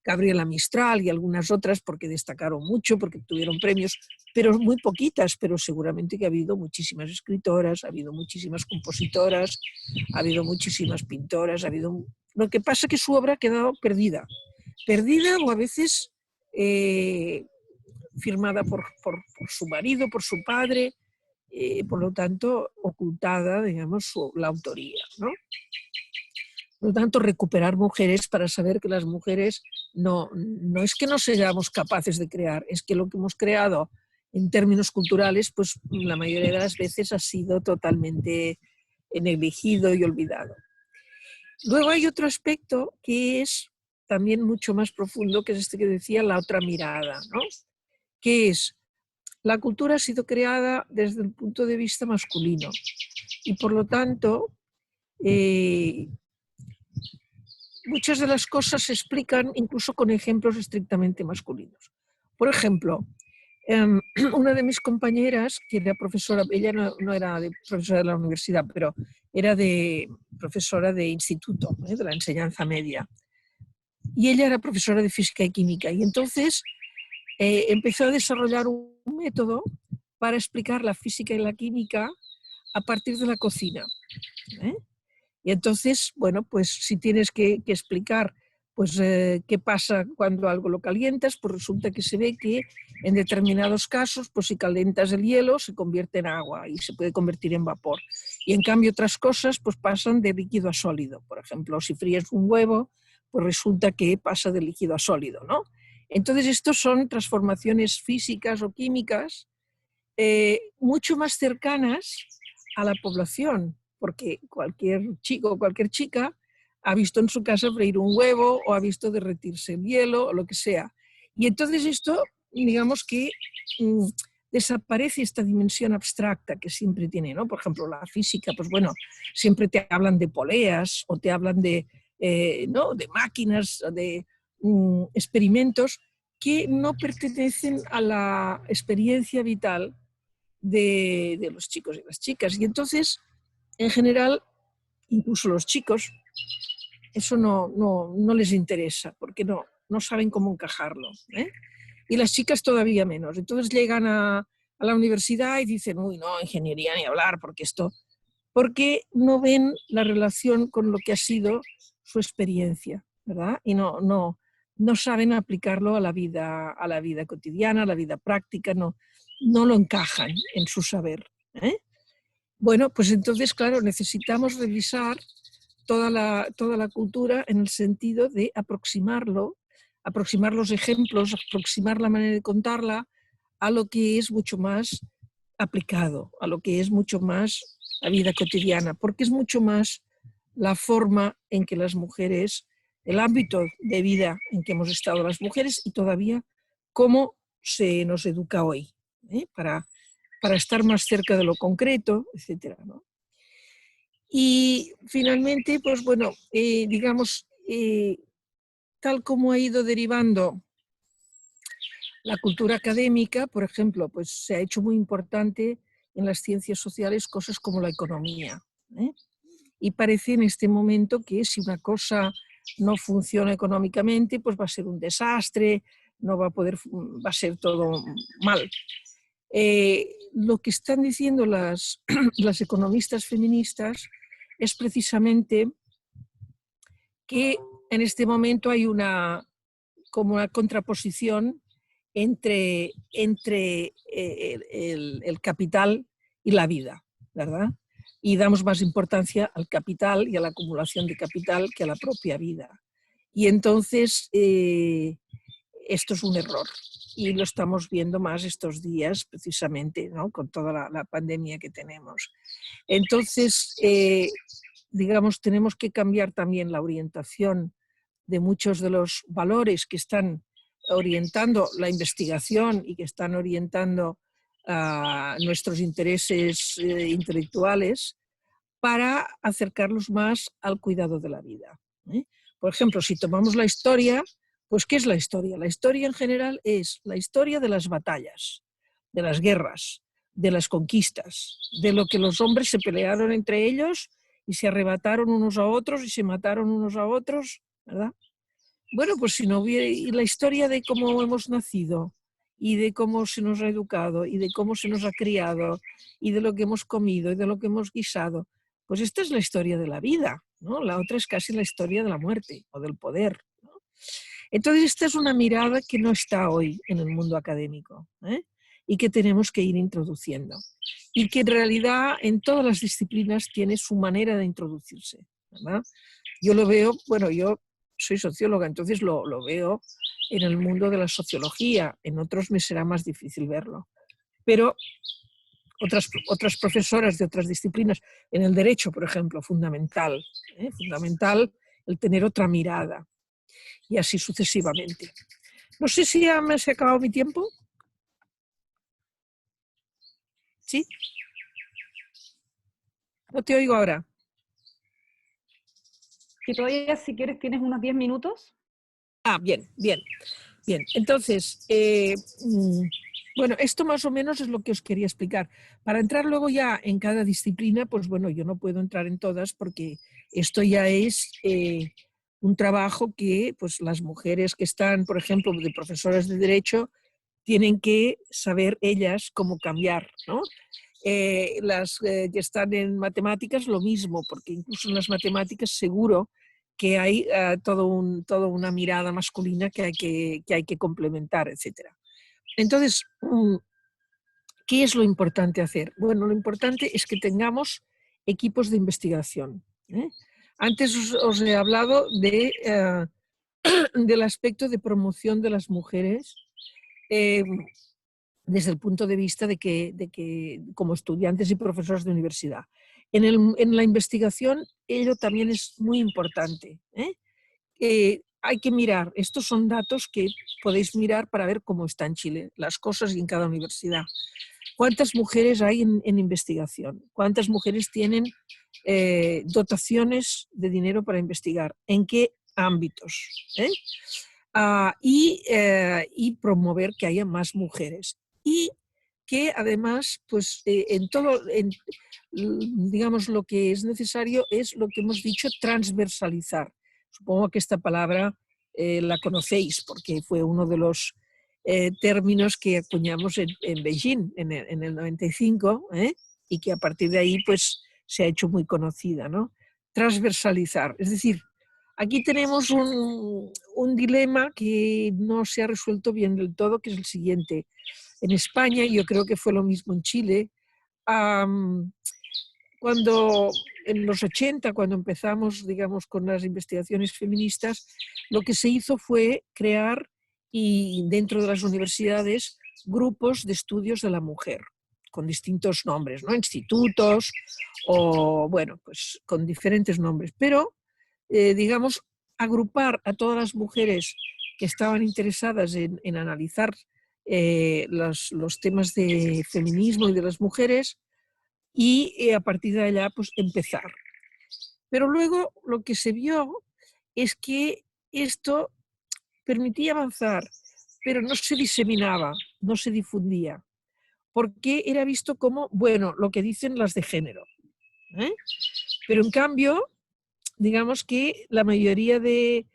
Gabriela Mistral y algunas otras porque destacaron mucho, porque tuvieron premios, pero muy poquitas, pero seguramente que ha habido muchísimas escritoras, ha habido muchísimas compositoras, ha habido muchísimas pintoras, ha habido... Lo que pasa es que su obra ha quedado perdida o a veces firmada por su marido, por su padre, por lo tanto ocultada, digamos, la autoría, ¿no? Por lo tanto, recuperar mujeres para saber que las mujeres no es que no seamos capaces de crear, es que lo que hemos creado en términos culturales, pues la mayoría de las veces ha sido totalmente negligido y olvidado. Luego hay otro aspecto que es también mucho más profundo, que es este que decía, la otra mirada, ¿no? Que es, la cultura ha sido creada desde el punto de vista masculino y por lo tanto muchas de las cosas se explican incluso con ejemplos estrictamente masculinos. Por ejemplo, una de mis compañeras, que era profesora, ella no era profesora de la universidad, pero era profesora de instituto, de la enseñanza media, y ella era profesora de física y química, y entonces empezó a desarrollar un método para explicar la física y la química a partir de la cocina. Y entonces, bueno, pues si tienes que explicar pues, qué pasa cuando algo lo calientas, pues resulta que se ve que en determinados casos, pues si calientas el hielo se convierte en agua y se puede convertir en vapor. Y en cambio otras cosas pues pasan de líquido a sólido. Por ejemplo, si fríes un huevo, pues resulta que pasa de líquido a sólido, ¿no? Entonces, estos son transformaciones físicas o químicas mucho más cercanas a la población, porque cualquier chico o cualquier chica ha visto en su casa freír un huevo o ha visto derretirse el hielo o lo que sea. Y entonces esto, digamos que desaparece esta dimensión abstracta que siempre tiene, ¿no? Por ejemplo, la física, pues bueno, siempre te hablan de poleas o te hablan ¿no? de máquinas, de experimentos que no pertenecen a la experiencia vital de los chicos y las chicas. Y entonces, en general, incluso los chicos, eso no les interesa, porque no saben cómo encajarlo, ¿eh? Y las chicas todavía menos. Entonces llegan a la universidad y dicen, uy, no, ingeniería ni hablar, porque no ven la relación con lo que ha sido su experiencia, ¿verdad? Y no saben aplicarlo a la vida cotidiana, a la vida práctica, no lo encajan en su saber, ¿eh? Bueno, pues entonces, claro, necesitamos revisar toda la cultura en el sentido de aproximar los ejemplos, aproximar la manera de contarla a lo que es mucho más aplicado, a lo que es mucho más la vida cotidiana, porque es mucho más la forma en que las mujeres, el ámbito de vida en que hemos estado las mujeres y todavía cómo se nos educa hoy, para estar más cerca de lo concreto, etcétera, ¿no? Y finalmente, pues bueno, digamos, tal como ha ido derivando la cultura académica, por ejemplo, pues se ha hecho muy importante en las ciencias sociales cosas como la economía, ¿eh? Y parece en este momento que si una cosa no funciona económicamente, pues va a ser un desastre, no va a ser todo mal. Lo que están diciendo las economistas feministas es precisamente que en este momento hay como una contraposición entre el capital y la vida, ¿verdad? Y damos más importancia al capital y a la acumulación de capital que a la propia vida. Y entonces esto es un error y lo estamos viendo más estos días precisamente, ¿no? Con toda la pandemia que tenemos. Entonces, digamos, tenemos que cambiar también la orientación de muchos de los valores que están orientando la investigación y que están orientando nuestros intereses intelectuales para acercarlos más al cuidado de la vida, ¿eh? Por ejemplo, si tomamos la historia, pues ¿qué es la historia? La historia en general es la historia de las batallas, de las guerras, de las conquistas, de lo que los hombres se pelearon entre ellos y se arrebataron unos a otros y se mataron unos a otros, ¿verdad? bueno, pues si no hubiera, y la historia de cómo hemos nacido, y de cómo se nos ha educado, y de cómo se nos ha criado, y de lo que hemos comido, y de lo que hemos guisado, pues esta es la historia de la vida, ¿no? La otra es casi la historia de la muerte o del poder, ¿no? Entonces esta es una mirada que no está hoy en el mundo académico, ¿eh? Y que tenemos que ir introduciendo. Y que en realidad en todas las disciplinas tiene su manera de introducirse, ¿verdad? Yo lo veo, bueno, yo soy socióloga, entonces lo veo en el mundo de la sociología, en otros me será más difícil verlo. Pero otras profesoras de otras disciplinas, en el derecho, por ejemplo, fundamental, fundamental el tener otra mirada, y así sucesivamente. No sé si ya me se ha acabado mi tiempo. ¿Sí? No te oigo ahora. Que todavía, si quieres, tienes unos 10 minutos. Ah, bien. Entonces, bueno, esto más o menos es lo que os quería explicar. Para entrar luego ya en cada disciplina, pues bueno, yo no puedo entrar en todas porque esto ya es un trabajo que pues las mujeres que están, por ejemplo, de profesoras de derecho, tienen que saber ellas cómo cambiar, ¿no? Las que están en matemáticas, lo mismo, porque incluso en las matemáticas seguro que hay toda una mirada masculina que hay que complementar, etc. Entonces, ¿qué es lo importante hacer? Bueno, lo importante es que tengamos equipos de investigación, ¿eh? Antes os he hablado del aspecto de promoción de las mujeres desde el punto de vista de que como estudiantes y profesores de universidad. En la investigación ello también es muy importante, ¿eh? Hay que mirar, estos son datos que podéis mirar para ver cómo está en Chile las cosas y en cada universidad. ¿Cuántas mujeres hay en investigación? ¿Cuántas mujeres tienen dotaciones de dinero para investigar? ¿En qué ámbitos? Y promover que haya más mujeres. Y que además, pues digamos, lo que es necesario es lo que hemos dicho, transversalizar. Supongo que esta palabra la conocéis porque fue uno de los términos que acuñamos en Beijing en el 95, y que a partir de ahí pues se ha hecho muy conocida, ¿no? Transversalizar, es decir, aquí tenemos un dilema que no se ha resuelto bien del todo, que es el siguiente. En España, y yo creo que fue lo mismo en Chile, cuando en los 80, cuando empezamos, digamos, con las investigaciones feministas, lo que se hizo fue crear, y dentro de las universidades, grupos de estudios de la mujer, con distintos nombres, ¿no? Institutos o, bueno, pues con diferentes nombres, pero digamos, agrupar a todas las mujeres que estaban interesadas en analizar los temas de feminismo y de las mujeres y a partir de allá pues empezar. Pero luego lo que se vio es que esto permitía avanzar, pero no se diseminaba, no se difundía, porque era visto como, bueno, lo que dicen las de género, ¿eh? Pero en cambio, digamos que la mayoría de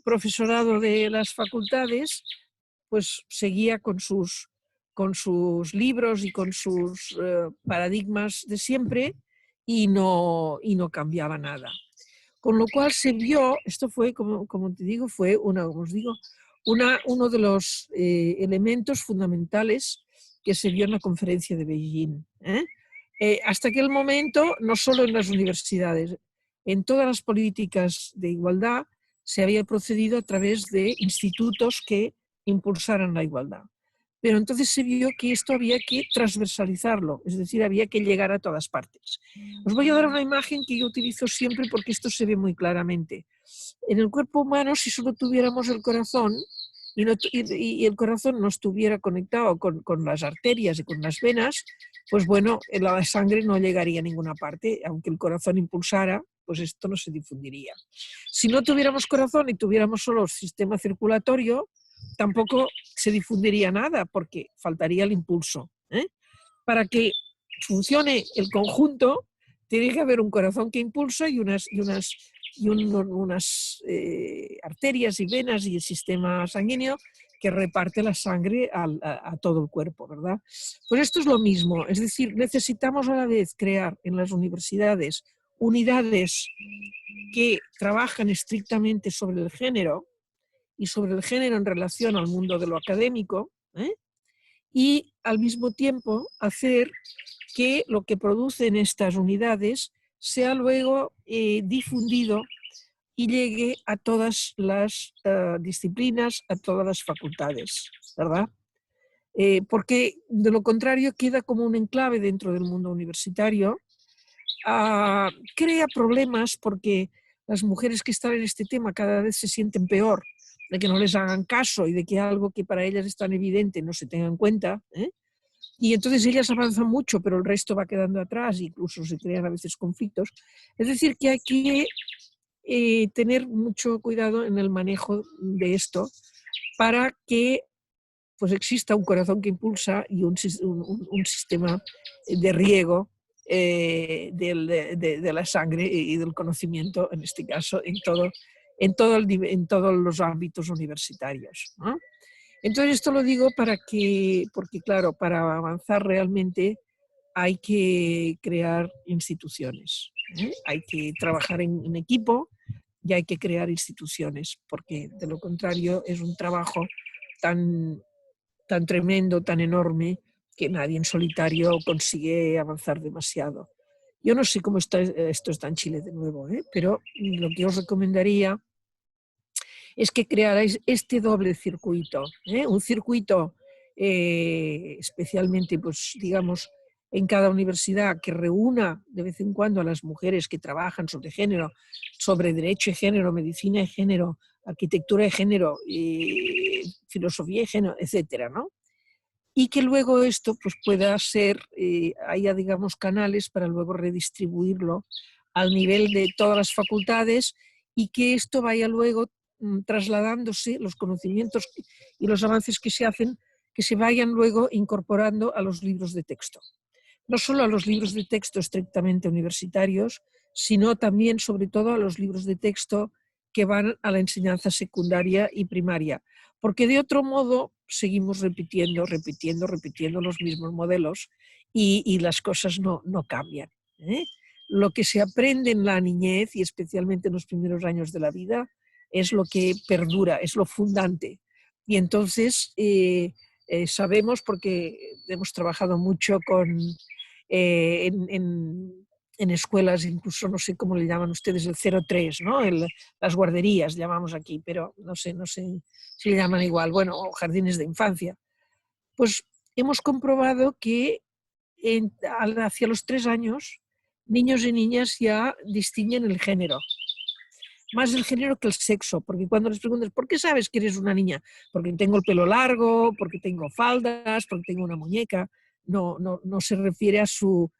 profesorado de las facultades pues seguía con sus libros y con sus paradigmas de siempre y no cambiaba nada. Con lo cual se vio, esto fue, como te digo, fue uno de los elementos fundamentales que se vio en la conferencia de Beijing. Hasta aquel momento, no solo en las universidades, en todas las políticas de igualdad se había procedido a través de institutos que impulsaran la igualdad. Pero entonces se vio que esto había que transversalizarlo, es decir, había que llegar a todas partes. Os voy a dar una imagen que yo utilizo siempre porque esto se ve muy claramente. En el cuerpo humano, si solo tuviéramos el corazón y el corazón no estuviera conectado con las arterias y con las venas, pues bueno, la sangre no llegaría a ninguna parte, aunque el corazón impulsara, pues esto no se difundiría. Si no tuviéramos corazón y tuviéramos solo sistema circulatorio, tampoco se difundiría nada porque faltaría el impulso. Para que funcione el conjunto, tiene que haber un corazón que impulsa y unas y unas arterias y venas y el sistema sanguíneo que reparte la sangre a todo el cuerpo, ¿verdad? Pues esto es lo mismo, es decir, necesitamos a la vez crear en las universidades unidades que trabajan estrictamente sobre el género y sobre el género en relación al mundo de lo académico, y al mismo tiempo hacer que lo que producen estas unidades sea luego difundido y llegue a todas las disciplinas, a todas las facultades, ¿verdad? Porque de lo contrario queda como un enclave dentro del mundo universitario, crea problemas porque las mujeres que están en este tema cada vez se sienten peor de que no les hagan caso y de que algo que para ellas es tan evidente no se tenga en cuenta, y entonces ellas avanzan mucho, pero el resto va quedando atrás, incluso se crean a veces conflictos. Es decir, que hay que tener mucho cuidado en el manejo de esto para que pues, exista un corazón que impulsa y un sistema de riego de la sangre y del conocimiento, en este caso, en todos los ámbitos universitarios, ¿no? Entonces esto lo digo porque claro, para avanzar realmente hay que crear instituciones, hay que trabajar en equipo y hay que crear instituciones, porque de lo contrario es un trabajo tan tremendo, tan enorme, que nadie en solitario consigue avanzar demasiado. Yo no sé cómo esto está en Chile de nuevo, pero lo que os recomendaría es que crearais este doble circuito, un circuito especialmente, pues digamos, en cada universidad que reúna de vez en cuando a las mujeres que trabajan sobre género, sobre derecho de género, medicina de género, arquitectura de género, filosofía de género, etcétera, ¿no? Y que luego esto pues, pueda ser, haya digamos canales para luego redistribuirlo al nivel de todas las facultades y que esto vaya luego trasladándose, los conocimientos y los avances que se hacen, que se vayan luego incorporando a los libros de texto. No solo a los libros de texto estrictamente universitarios, sino también, sobre todo, a los libros de texto que van a la enseñanza secundaria y primaria, porque de otro modo seguimos repitiendo los mismos modelos y las cosas no cambian. Lo que se aprende en la niñez y especialmente en los primeros años de la vida es lo que perdura, es lo fundante. Y entonces sabemos, porque hemos trabajado mucho en escuelas, incluso no sé cómo le llaman ustedes, el 03, ¿no? Las guarderías llamamos aquí, pero no sé si le llaman igual, bueno, o jardines de infancia. Pues hemos comprobado que hacia los 3 años, niños y niñas ya distinguen el género, más el género que el sexo, porque cuando les preguntas, ¿por qué sabes que eres una niña? Porque tengo el pelo largo, porque tengo faldas, porque tengo una muñeca, no se refiere a su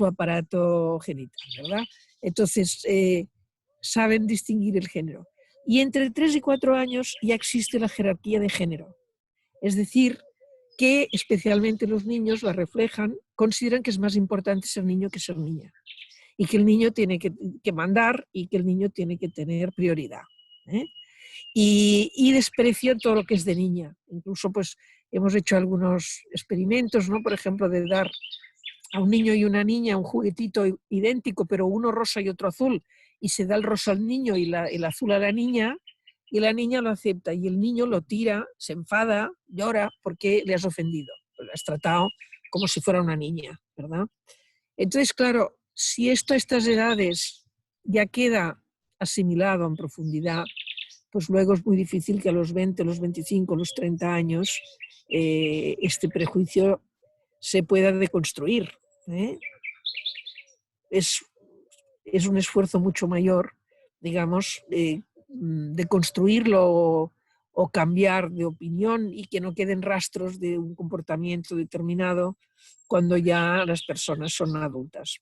aparato genital, ¿verdad? Entonces, saben distinguir el género. Y entre 3 y 4 años ya existe la jerarquía de género, es decir, que especialmente los niños la reflejan, consideran que es más importante ser niño que ser niña y que el niño tiene que mandar y que el niño tiene que tener prioridad. Y desprecian todo lo que es de niña. Incluso pues hemos hecho algunos experimentos, ¿no? Por ejemplo, de dar a un niño y una niña un juguetito idéntico, pero uno rosa y otro azul, y se da el rosa al niño y el azul a la niña, y la niña lo acepta, y el niño lo tira, se enfada, llora porque le has ofendido, lo has tratado como si fuera una niña, ¿verdad? Entonces, claro, si esto a estas edades ya queda asimilado en profundidad, pues luego es muy difícil que a los 20, los 25, los 30 años este prejuicio se pueda deconstruir. Es un esfuerzo mucho mayor, digamos, de construirlo o cambiar de opinión y que no queden rastros de un comportamiento determinado cuando ya las personas son adultas.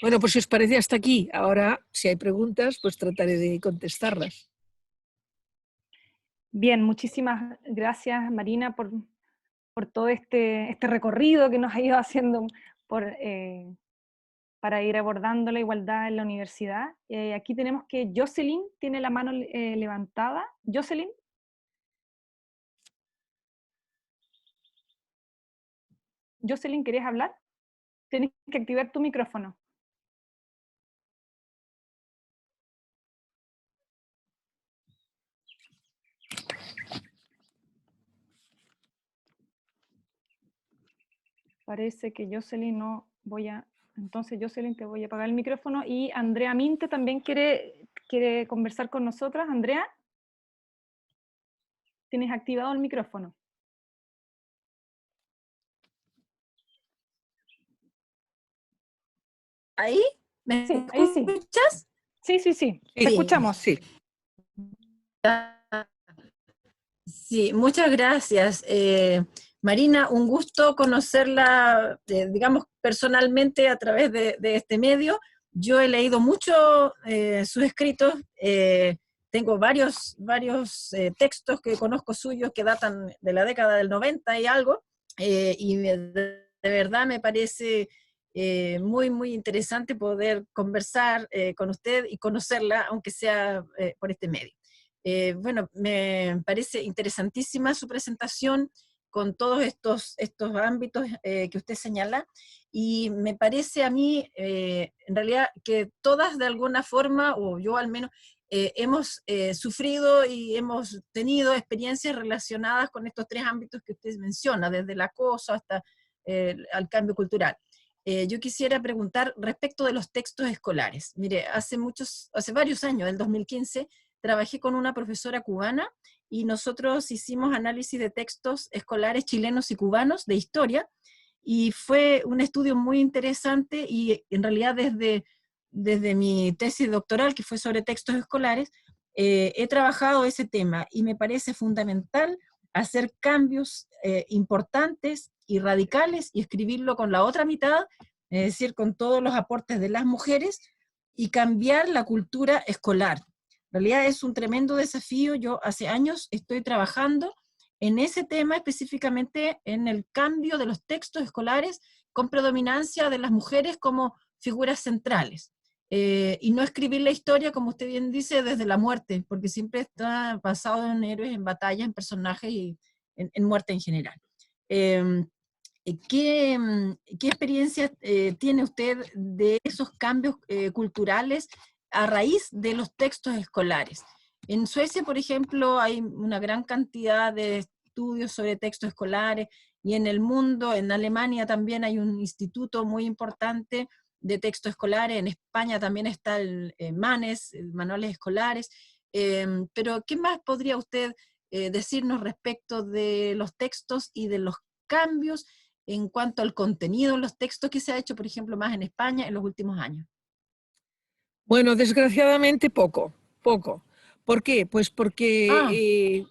Bueno, pues si os parece hasta aquí. Ahora, si hay preguntas, pues trataré de contestarlas. Bien, muchísimas gracias, Marina, por por todo este recorrido que nos ha ido haciendo para ir abordando la igualdad en la universidad. Aquí tenemos que Jocelyn tiene la mano levantada. Jocelyn. Jocelyn, ¿querés hablar? Tienes que activar tu micrófono. Parece que Jocelyn no voy a... Entonces, Jocelyn, te voy a apagar el micrófono. Y Andrea Minte también quiere conversar con nosotras. Andrea, tienes activado el micrófono. ¿Ahí? ¿Me Sí, ahí sí. escuchas? Sí, sí, sí. Te escuchamos. Sí. Sí, muchas gracias. Marina, un gusto conocerla, digamos, personalmente a través de este medio. Yo he leído mucho sus escritos, tengo varios textos que conozco suyos que datan de la década del 90 y algo, de verdad me parece muy interesante poder conversar con usted y conocerla, aunque sea por este medio. Bueno, me parece interesantísima su presentación con todos estos ámbitos que usted señala, y me parece a mí, en realidad, que todas de alguna forma, o yo al menos, hemos sufrido y hemos tenido experiencias relacionadas con estos tres ámbitos que usted menciona, desde el acoso hasta al cambio cultural. Yo quisiera preguntar respecto de los textos escolares. Mire, hace varios años, el 2015, trabajé con una profesora cubana y nosotros hicimos análisis de textos escolares chilenos y cubanos de historia, y fue un estudio muy interesante, y en realidad desde mi tesis doctoral, que fue sobre textos escolares, he trabajado ese tema y me parece fundamental hacer cambios importantes y radicales y escribirlo con la otra mitad, es decir, con todos los aportes de las mujeres, y cambiar la cultura escolar. En realidad es un tremendo desafío. Yo hace años estoy trabajando en ese tema, específicamente en el cambio de los textos escolares con predominancia de las mujeres como figuras centrales. Y no escribir la historia, como usted bien dice, desde la muerte, porque siempre está basado en héroes, en batallas, en personajes y en muerte en general. ¿Qué experiencia tiene usted de esos cambios culturales a raíz de los textos escolares? En Suecia, por ejemplo, hay una gran cantidad de estudios sobre textos escolares, y en el mundo, en Alemania también hay un instituto muy importante de textos escolares, en España también está el MANES, el Manuales Escolares, pero ¿qué más podría usted decirnos respecto de los textos y de los cambios en cuanto al contenido de los textos que se ha hecho, por ejemplo, más en España en los últimos años? Bueno, desgraciadamente poco. ¿Por qué? Pues porque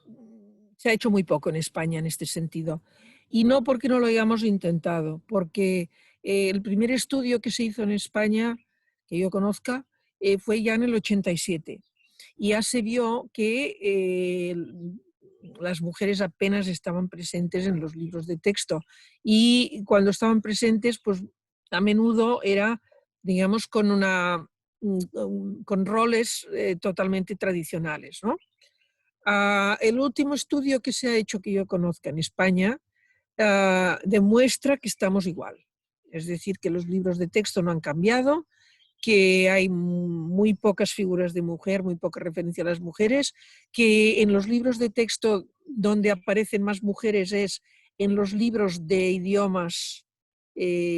se ha hecho muy poco en España en este sentido. Y no porque no lo hayamos intentado, porque el primer estudio que se hizo en España, que yo conozca, fue ya en el 87. Y ya se vio que las mujeres apenas estaban presentes en los libros de texto. Y cuando estaban presentes, pues a menudo era, digamos, con roles totalmente tradicionales, ¿no? El último estudio que se ha hecho que yo conozca en España demuestra que estamos igual. Es decir, que los libros de texto no han cambiado, que hay muy pocas figuras de mujer, muy poca referencia a las mujeres, que en los libros de texto donde aparecen más mujeres es en los libros de idiomas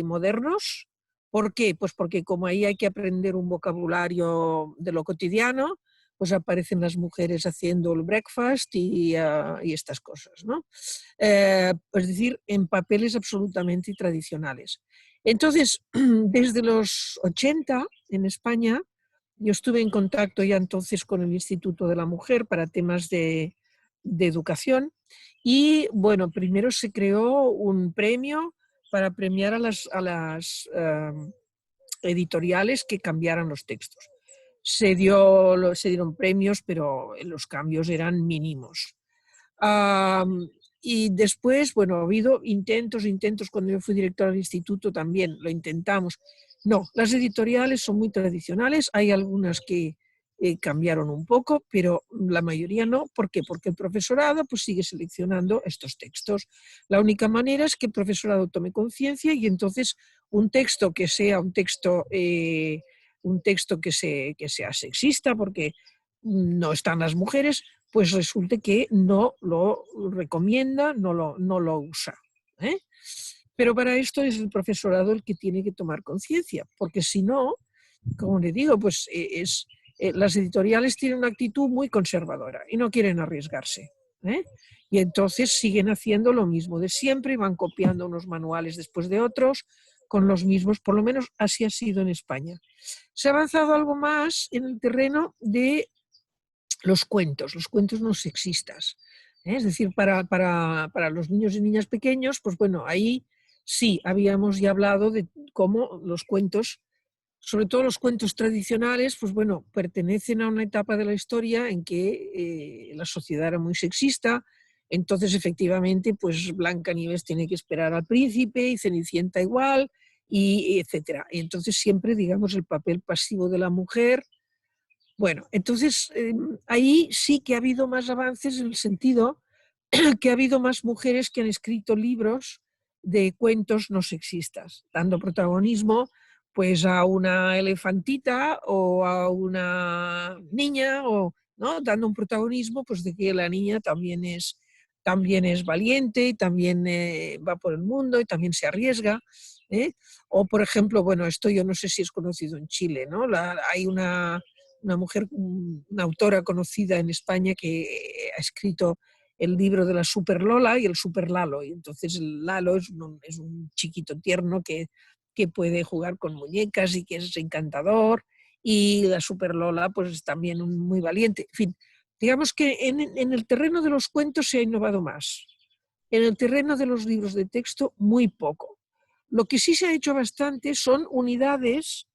modernos. ¿Por qué? Pues porque como ahí hay que aprender un vocabulario de lo cotidiano, pues aparecen las mujeres haciendo el breakfast y estas cosas, ¿no? Es decir, en papeles absolutamente tradicionales. Entonces, desde los 80 en España, yo estuve en contacto ya entonces con el Instituto de la Mujer para temas de educación, y bueno, primero se creó un premio para premiar a las editoriales que cambiaran los textos. Se dieron premios, pero los cambios eran mínimos. Y después, bueno, ha habido intentos, cuando yo fui directora del instituto también lo intentamos. No, las editoriales son muy tradicionales, hay algunas que cambiaron un poco, pero la mayoría no. ¿Por qué? Porque el profesorado pues, sigue seleccionando estos textos. La única manera es que el profesorado tome conciencia y entonces un texto que sea un texto que sea sexista, porque no están las mujeres, pues resulte que no lo recomienda, no lo usa. ¿eh? Pero para esto es el profesorado el que tiene que tomar conciencia, porque si no, como le digo, pues las editoriales tienen una actitud muy conservadora y no quieren arriesgarse. Y entonces siguen haciendo lo mismo de siempre y van copiando unos manuales después de otros con los mismos, por lo menos así ha sido en España. Se ha avanzado algo más en el terreno de los cuentos no sexistas. Es decir, para los niños y niñas pequeños, pues bueno, ahí sí habíamos ya hablado de cómo los cuentos, sobre todo los cuentos tradicionales, pues bueno, pertenecen a una etapa de la historia en que la sociedad era muy sexista. Entonces, efectivamente, pues Blancanieves tiene que esperar al príncipe y Cenicienta igual, y etcétera. Y entonces siempre, digamos, el papel pasivo de la mujer. Bueno, entonces ahí sí que ha habido más avances en el sentido que ha habido más mujeres que han escrito libros de cuentos no sexistas, dando protagonismo pues a una elefantita o a una niña, o ¿no? Dando un protagonismo pues de que la niña también es valiente y también va por el mundo y también se arriesga. ¿eh? O por ejemplo, bueno, esto yo no sé si es conocido en Chile, ¿no? Hay una mujer, una autora conocida en España que ha escrito el libro de la Super Lola y el Super Lalo. Y entonces el Lalo es un chiquito tierno que puede jugar con muñecas y que es encantador. Y la Super Lola pues es también muy valiente. En fin, digamos que en el terreno de los cuentos se ha innovado más. En el terreno de los libros de texto, muy poco. Lo que sí se ha hecho bastante son unidades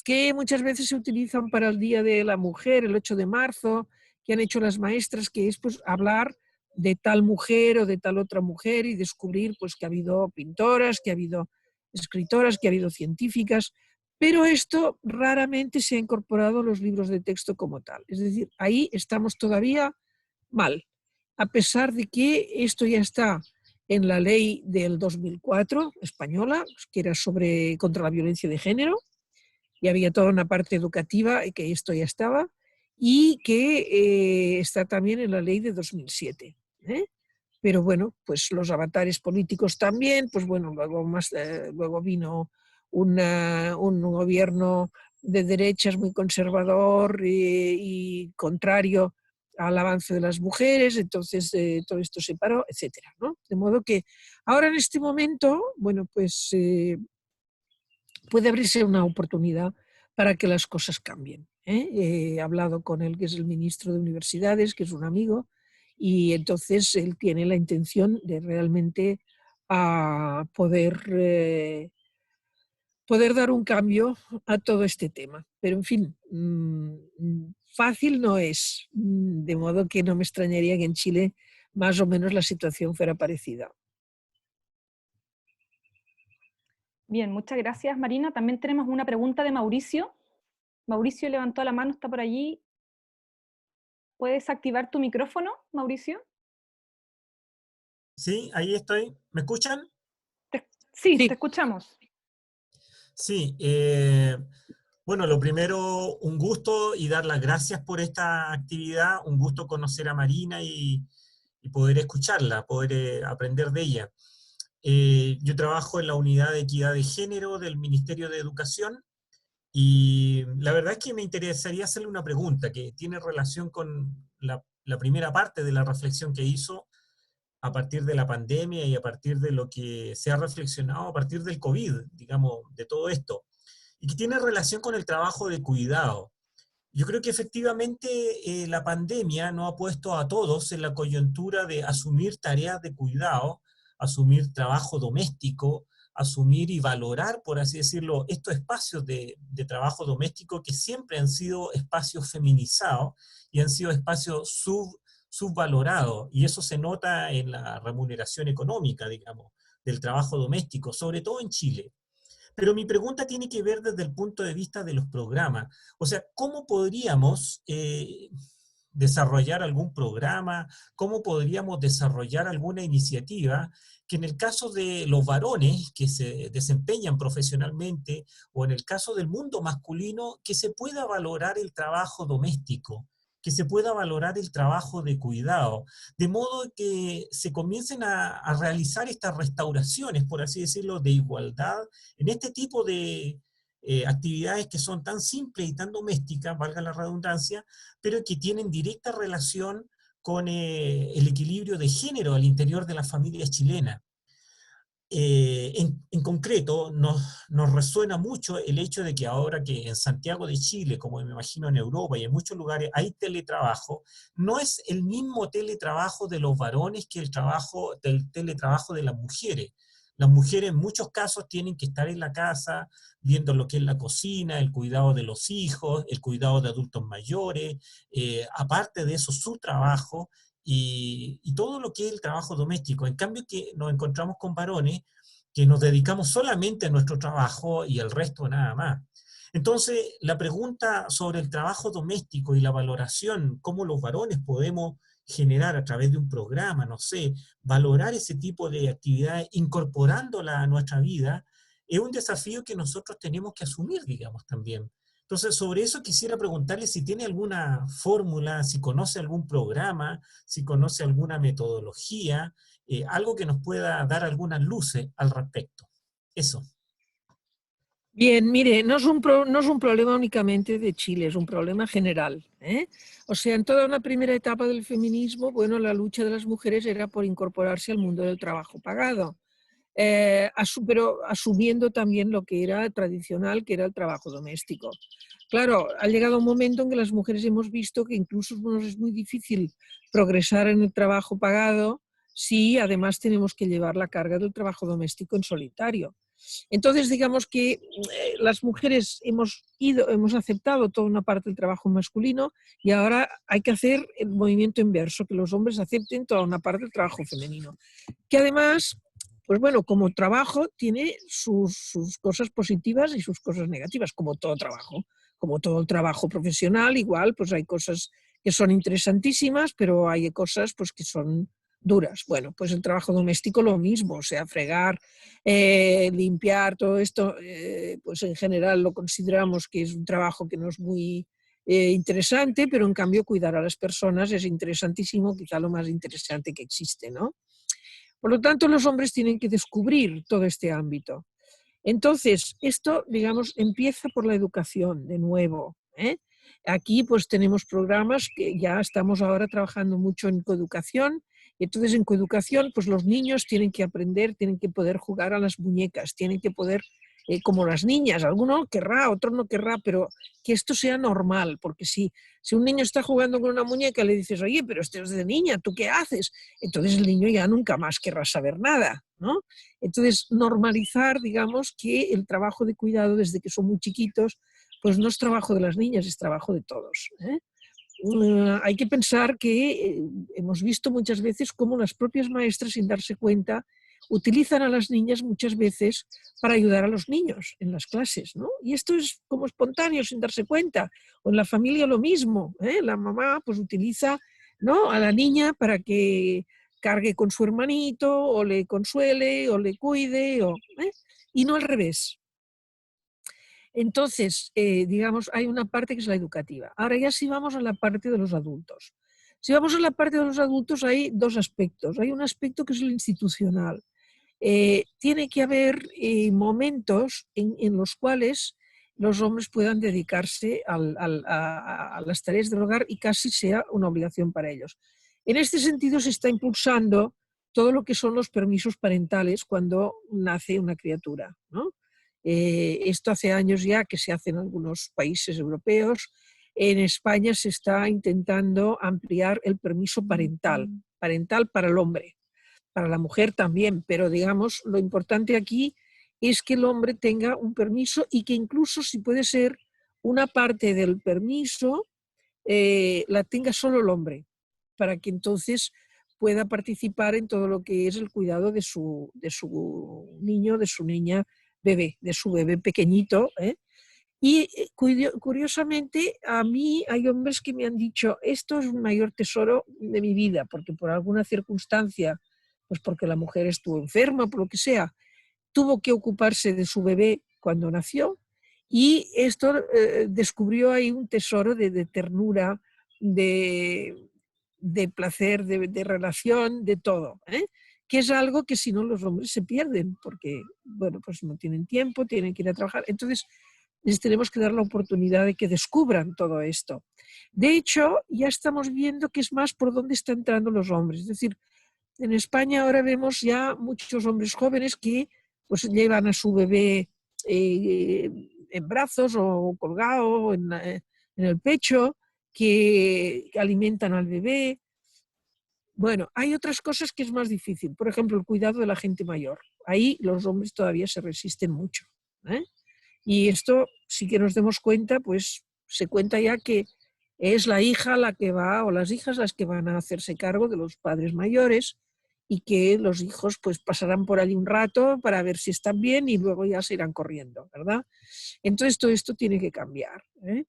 que muchas veces se utilizan para el Día de la Mujer, el 8 de marzo, que han hecho las maestras, que es pues, hablar de tal mujer o de tal otra mujer y descubrir pues, que ha habido pintoras, que ha habido escritoras, que ha habido científicas, pero esto raramente se ha incorporado a los libros de texto como tal. Es decir, ahí estamos todavía mal, a pesar de que esto ya está en la ley del 2004 española, que era contra la violencia de género, y había toda una parte educativa que esto ya estaba, y que está también en la ley de 2007. Pero bueno, pues los avatares políticos también, pues bueno, luego vino un gobierno de derechas muy conservador y contrario al avance de las mujeres, entonces todo esto se paró, etcétera, ¿no? De modo que ahora en este momento, bueno, pues puede abrirse una oportunidad para que las cosas cambien. He hablado con él, que es el ministro de Universidades, que es un amigo, y entonces él tiene la intención de realmente poder dar un cambio a todo este tema. Pero en fin, fácil no es, de modo que no me extrañaría que en Chile más o menos la situación fuera parecida. Bien, muchas gracias, Marina. También tenemos una pregunta de Mauricio. Mauricio levantó la mano, está por allí. ¿Puedes activar tu micrófono, Mauricio? Sí, ahí estoy. ¿Me escuchan? Sí, te escuchamos. Sí, bueno, lo primero, un gusto y dar las gracias por esta actividad, un gusto conocer a Marina y poder escucharla, poder aprender de ella. Yo trabajo en la Unidad de Equidad de Género del Ministerio de Educación y la verdad es que me interesaría hacerle una pregunta que tiene relación con la primera parte de la reflexión que hizo a partir de la pandemia y a partir de lo que se ha reflexionado a partir del COVID, digamos, de todo esto, y que tiene relación con el trabajo de cuidado. Yo creo que efectivamente la pandemia nos ha puesto a todos en la coyuntura de asumir tareas de cuidado, asumir trabajo doméstico, asumir y valorar, por así decirlo, estos espacios de trabajo doméstico que siempre han sido espacios feminizados y han sido espacios subvalorado, y eso se nota en la remuneración económica, digamos, del trabajo doméstico, sobre todo en Chile. Pero mi pregunta tiene que ver desde el punto de vista de los programas. O sea, ¿cómo podríamos desarrollar algún programa? ¿Cómo podríamos desarrollar alguna iniciativa que en el caso de los varones que se desempeñan profesionalmente o en el caso del mundo masculino, que se pueda valorar el trabajo doméstico, que se pueda valorar el trabajo de cuidado, de modo que se comiencen a realizar estas restauraciones, por así decirlo, de igualdad en este tipo de actividades que son tan simples y tan domésticas, valga la redundancia, pero que tienen directa relación con el equilibrio de género al interior de las familias chilenas. En concreto, nos resuena mucho el hecho de que ahora que en Santiago de Chile, como me imagino en Europa y en muchos lugares, hay teletrabajo, no es el mismo teletrabajo de los varones que el teletrabajo de las mujeres. Las mujeres en muchos casos tienen que estar en la casa viendo lo que es la cocina, el cuidado de los hijos, el cuidado de adultos mayores, aparte de eso su trabajo, y todo lo que es el trabajo doméstico. En cambio, que nos encontramos con varones que nos dedicamos solamente a nuestro trabajo y el resto nada más. Entonces, la pregunta sobre el trabajo doméstico y la valoración, cómo los varones podemos generar a través de un programa, no sé, valorar ese tipo de actividades, incorporándola a nuestra vida, es un desafío que nosotros tenemos que asumir, digamos, también. Entonces, sobre eso quisiera preguntarle si tiene alguna fórmula, si conoce algún programa, si conoce alguna metodología, algo que nos pueda dar algunas luces al respecto. Eso. Bien, mire, no es un problema únicamente de Chile, es un problema general, ¿eh? O sea, en toda una primera etapa del feminismo, bueno, la lucha de las mujeres era por incorporarse al mundo del trabajo pagado, pero asumiendo también lo que era tradicional, que era el trabajo doméstico. Claro, ha llegado un momento en que las mujeres hemos visto que incluso nos es muy difícil progresar en el trabajo pagado si además tenemos que llevar la carga del trabajo doméstico en solitario. Entonces, digamos que las mujeres hemos aceptado toda una parte del trabajo masculino y ahora hay que hacer el movimiento inverso, que los hombres acepten toda una parte del trabajo femenino. Que además, pues bueno, como trabajo tiene sus cosas positivas y sus cosas negativas, como todo trabajo. Como todo el trabajo profesional, igual, pues hay cosas que son interesantísimas, pero hay cosas pues que son duras. Bueno, pues el trabajo doméstico lo mismo, o sea, fregar, limpiar, todo esto, pues en general lo consideramos que es un trabajo que no es muy interesante, pero en cambio cuidar a las personas es interesantísimo, quizá lo más interesante que existe, ¿no? Por lo tanto, los hombres tienen que descubrir todo este ámbito. Entonces, esto, digamos, empieza por la educación, de nuevo, ¿eh? Aquí pues tenemos programas que ya estamos ahora trabajando mucho en coeducación. Entonces, en coeducación, pues los niños tienen que aprender, tienen que poder jugar a las muñecas, tienen que poder, como las niñas, alguno querrá, otro no querrá, pero que esto sea normal, porque si un niño está jugando con una muñeca y le dices, oye, pero esto es de niña, ¿tú qué haces? Entonces el niño ya nunca más querrá saber nada, ¿no? Entonces, normalizar, digamos, que el trabajo de cuidado desde que son muy chiquitos, pues no es trabajo de las niñas, es trabajo de todos, ¿eh? Hay que pensar que hemos visto muchas veces cómo las propias maestras, sin darse cuenta, utilizan a las niñas muchas veces para ayudar a los niños en las clases, ¿no? Y esto es como espontáneo, sin darse cuenta. O en la familia lo mismo, ¿eh? La mamá pues utiliza, ¿no?, a la niña para que cargue con su hermanito, o le consuele, o le cuide, y no al revés. Entonces, digamos, hay una parte que es la educativa. Ahora ya si vamos a la parte de los adultos. Si vamos a la parte de los adultos hay dos aspectos. Hay un aspecto que es el institucional. Tiene que haber momentos en los cuales los hombres puedan dedicarse a las tareas del hogar y casi sea una obligación para ellos. En este sentido se está impulsando todo lo que son los permisos parentales cuando nace una criatura, ¿no? Esto hace años ya que se hace en algunos países europeos. En España se está intentando ampliar el permiso parental para el hombre, para la mujer también, pero digamos, lo importante aquí es que el hombre tenga un permiso y que incluso, si puede ser, una parte del permiso la tenga solo el hombre. para que entonces pueda participar en todo lo que es el cuidado de su niño, de su niña bebé, de su bebé pequeñito, ¿eh? Y curiosamente, a mí hay hombres que me han dicho, esto es un mayor tesoro de mi vida, porque por alguna circunstancia, pues porque la mujer estuvo enferma, por lo que sea, tuvo que ocuparse de su bebé cuando nació, y esto descubrió ahí un tesoro de ternura, de placer, de relación, de todo, ¿eh? Que es algo que si no los hombres se pierden, porque, bueno, pues no tienen tiempo, tienen que ir a trabajar. Entonces, les tenemos que dar la oportunidad de que descubran todo esto. De hecho, ya estamos viendo que es más por dónde están entrando los hombres. Es decir, en España ahora vemos ya muchos hombres jóvenes que pues llevan a su bebé en brazos o colgado en el pecho, que alimentan al bebé. Bueno, hay otras cosas que es más difícil. Por ejemplo, el cuidado de la gente mayor. Ahí los hombres todavía se resisten mucho, ¿eh? Y esto, sí que nos demos cuenta, pues se cuenta ya que es la hija la que va, o las hijas las que van a hacerse cargo de los padres mayores, y que los hijos pues pasarán por allí un rato para ver si están bien y luego ya se irán corriendo, ¿verdad? Entonces todo esto tiene que cambiar, ¿eh?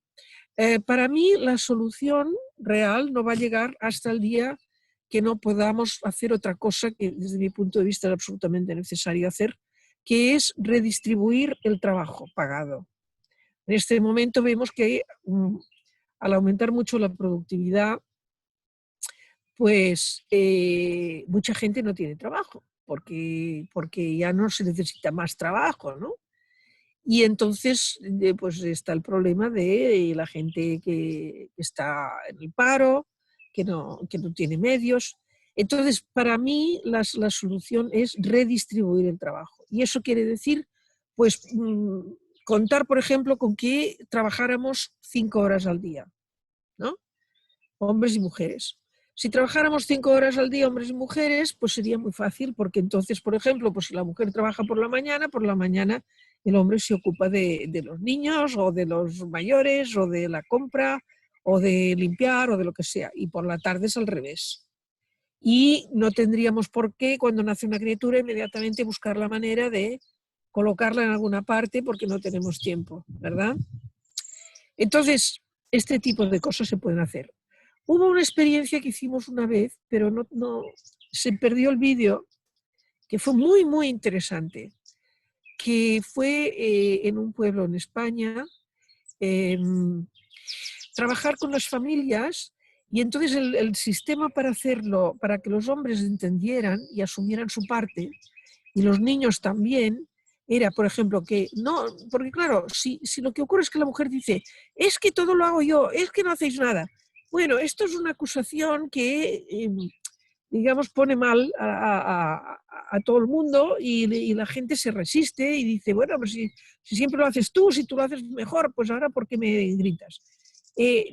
Para mí la solución real no va a llegar hasta el día que no podamos hacer otra cosa que desde mi punto de vista es absolutamente necesario hacer, que es redistribuir el trabajo pagado. En este momento vemos que al aumentar mucho la productividad, pues mucha gente no tiene trabajo, porque ya no se necesita más trabajo, ¿no? Y entonces pues está el problema de la gente que está en el paro, que no tiene medios. Entonces, para mí la solución es redistribuir el trabajo. Y eso quiere decir, pues, contar, por ejemplo, con que trabajáramos 5 horas al día, ¿no? Hombres y mujeres. Si trabajáramos 5 horas al día, hombres y mujeres, pues sería muy fácil, porque entonces, por ejemplo, pues si la mujer trabaja por la mañana el hombre se ocupa de los niños o de los mayores o de la compra o de limpiar o de lo que sea, y por la tarde es al revés. Y no tendríamos por qué, cuando nace una criatura, inmediatamente buscar la manera de colocarla en alguna parte porque no tenemos tiempo, ¿verdad? Entonces, este tipo de cosas se pueden hacer. Hubo una experiencia que hicimos una vez, pero no se perdió el vídeo, que fue muy, muy interesante, que fue en un pueblo en España, trabajar con las familias, y entonces el sistema para hacerlo, para que los hombres entendieran y asumieran su parte, y los niños también, era, por ejemplo, que no, porque claro, si lo que ocurre es que la mujer dice, es que todo lo hago yo, es que no hacéis nada. Bueno, esto es una acusación que, digamos, pone mal a todo el mundo, y la gente se resiste y dice, bueno, pues si siempre lo haces tú, si tú lo haces mejor, pues ahora ¿por qué me gritas?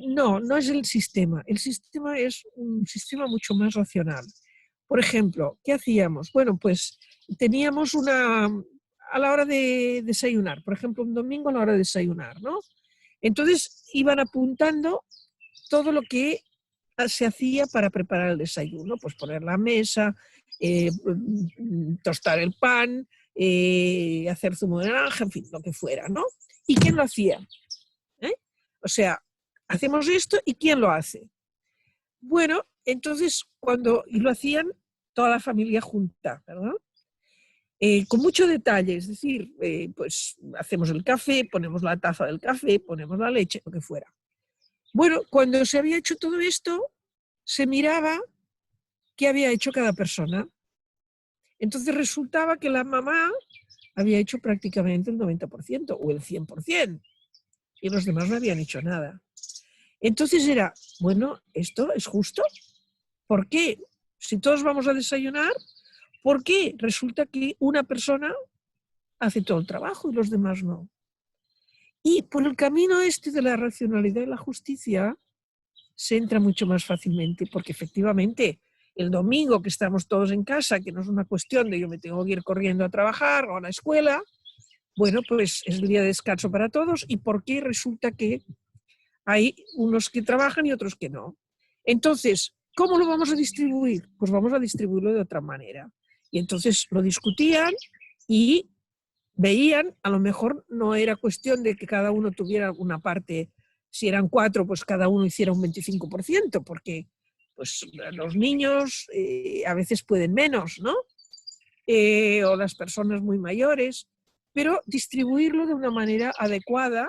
No es el sistema es un sistema mucho más racional. Por ejemplo, ¿qué hacíamos? Bueno, pues teníamos a la hora de desayunar, por ejemplo, un domingo a la hora de desayunar, ¿no? Entonces iban apuntando todo lo que se hacía para preparar el desayuno, pues poner la mesa, tostar el pan, hacer zumo de naranja, en fin, lo que fuera, ¿no? ¿Y quién lo hacía? O sea, hacemos esto y ¿quién lo hace? Bueno, entonces y lo hacían toda la familia junta, ¿verdad? Con mucho detalle, es decir, pues hacemos el café, ponemos la taza del café, ponemos la leche, lo que fuera. Bueno, cuando se había hecho todo esto, se miraba qué había hecho cada persona. Entonces resultaba que la mamá había hecho prácticamente el 90% o el 100%, y los demás no habían hecho nada. Entonces era, bueno, ¿esto es justo? ¿Por qué? Si todos vamos a desayunar, ¿por qué resulta que una persona hace todo el trabajo y los demás no? Y por el camino de la racionalidad y la justicia se entra mucho más fácilmente, porque efectivamente el domingo que estamos todos en casa, que no es una cuestión de yo me tengo que ir corriendo a trabajar o a la escuela, bueno, pues es el día de descanso para todos. ¿Y por qué resulta que hay unos que trabajan y otros que no? Entonces, ¿cómo lo vamos a distribuir? Pues vamos a distribuirlo de otra manera. Y entonces lo discutían y veían, a lo mejor no era cuestión de que cada uno tuviera una parte, si eran 4, pues cada uno hiciera un 25%, porque pues, los niños a veces pueden menos, ¿no? O las personas muy mayores, pero distribuirlo de una manera adecuada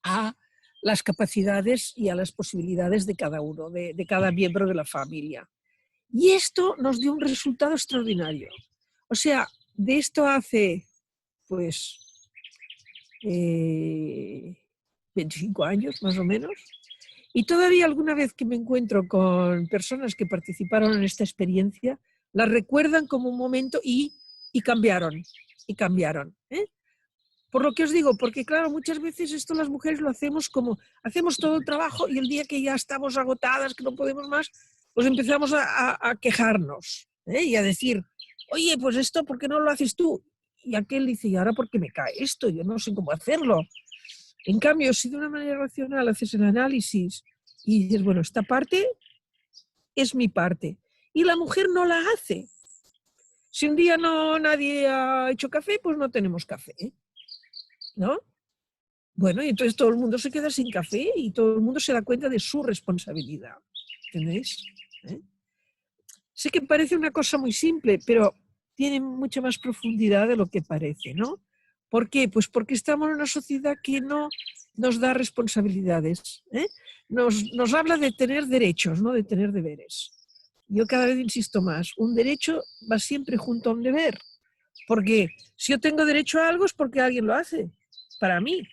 a las capacidades y a las posibilidades de cada uno, de cada miembro de la familia. Y esto nos dio un resultado extraordinario. O sea, de esto hace, pues, 25 años más o menos, y todavía alguna vez que me encuentro con personas que participaron en esta experiencia, la recuerdan como un momento y cambiaron, ¿eh? Por lo que os digo, porque claro, muchas veces esto las mujeres lo hacemos como, hacemos todo el trabajo y el día que ya estamos agotadas, que no podemos más, pues empezamos a quejarnos, ¿eh? Y a decir, oye, pues esto, ¿por qué no lo haces tú? Y aquel dice, ¿y ahora por qué me cae esto? Yo no sé cómo hacerlo. En cambio, si de una manera racional haces el análisis y dices, bueno, esta parte es mi parte, y la mujer no la hace. Si un día nadie ha hecho café, pues no tenemos café, ¿no? Bueno, y entonces todo el mundo se queda sin café y todo el mundo se da cuenta de su responsabilidad. ¿Entendéis? Sé que parece una cosa muy simple, pero tiene mucha más profundidad de lo que parece, ¿no? ¿Por qué? Pues porque estamos en una sociedad que no nos da responsabilidades, ¿eh? Nos habla de tener derechos, no de tener deberes. Yo cada vez insisto más, un derecho va siempre junto a un deber, porque si yo tengo derecho a algo es porque alguien lo hace, para mí.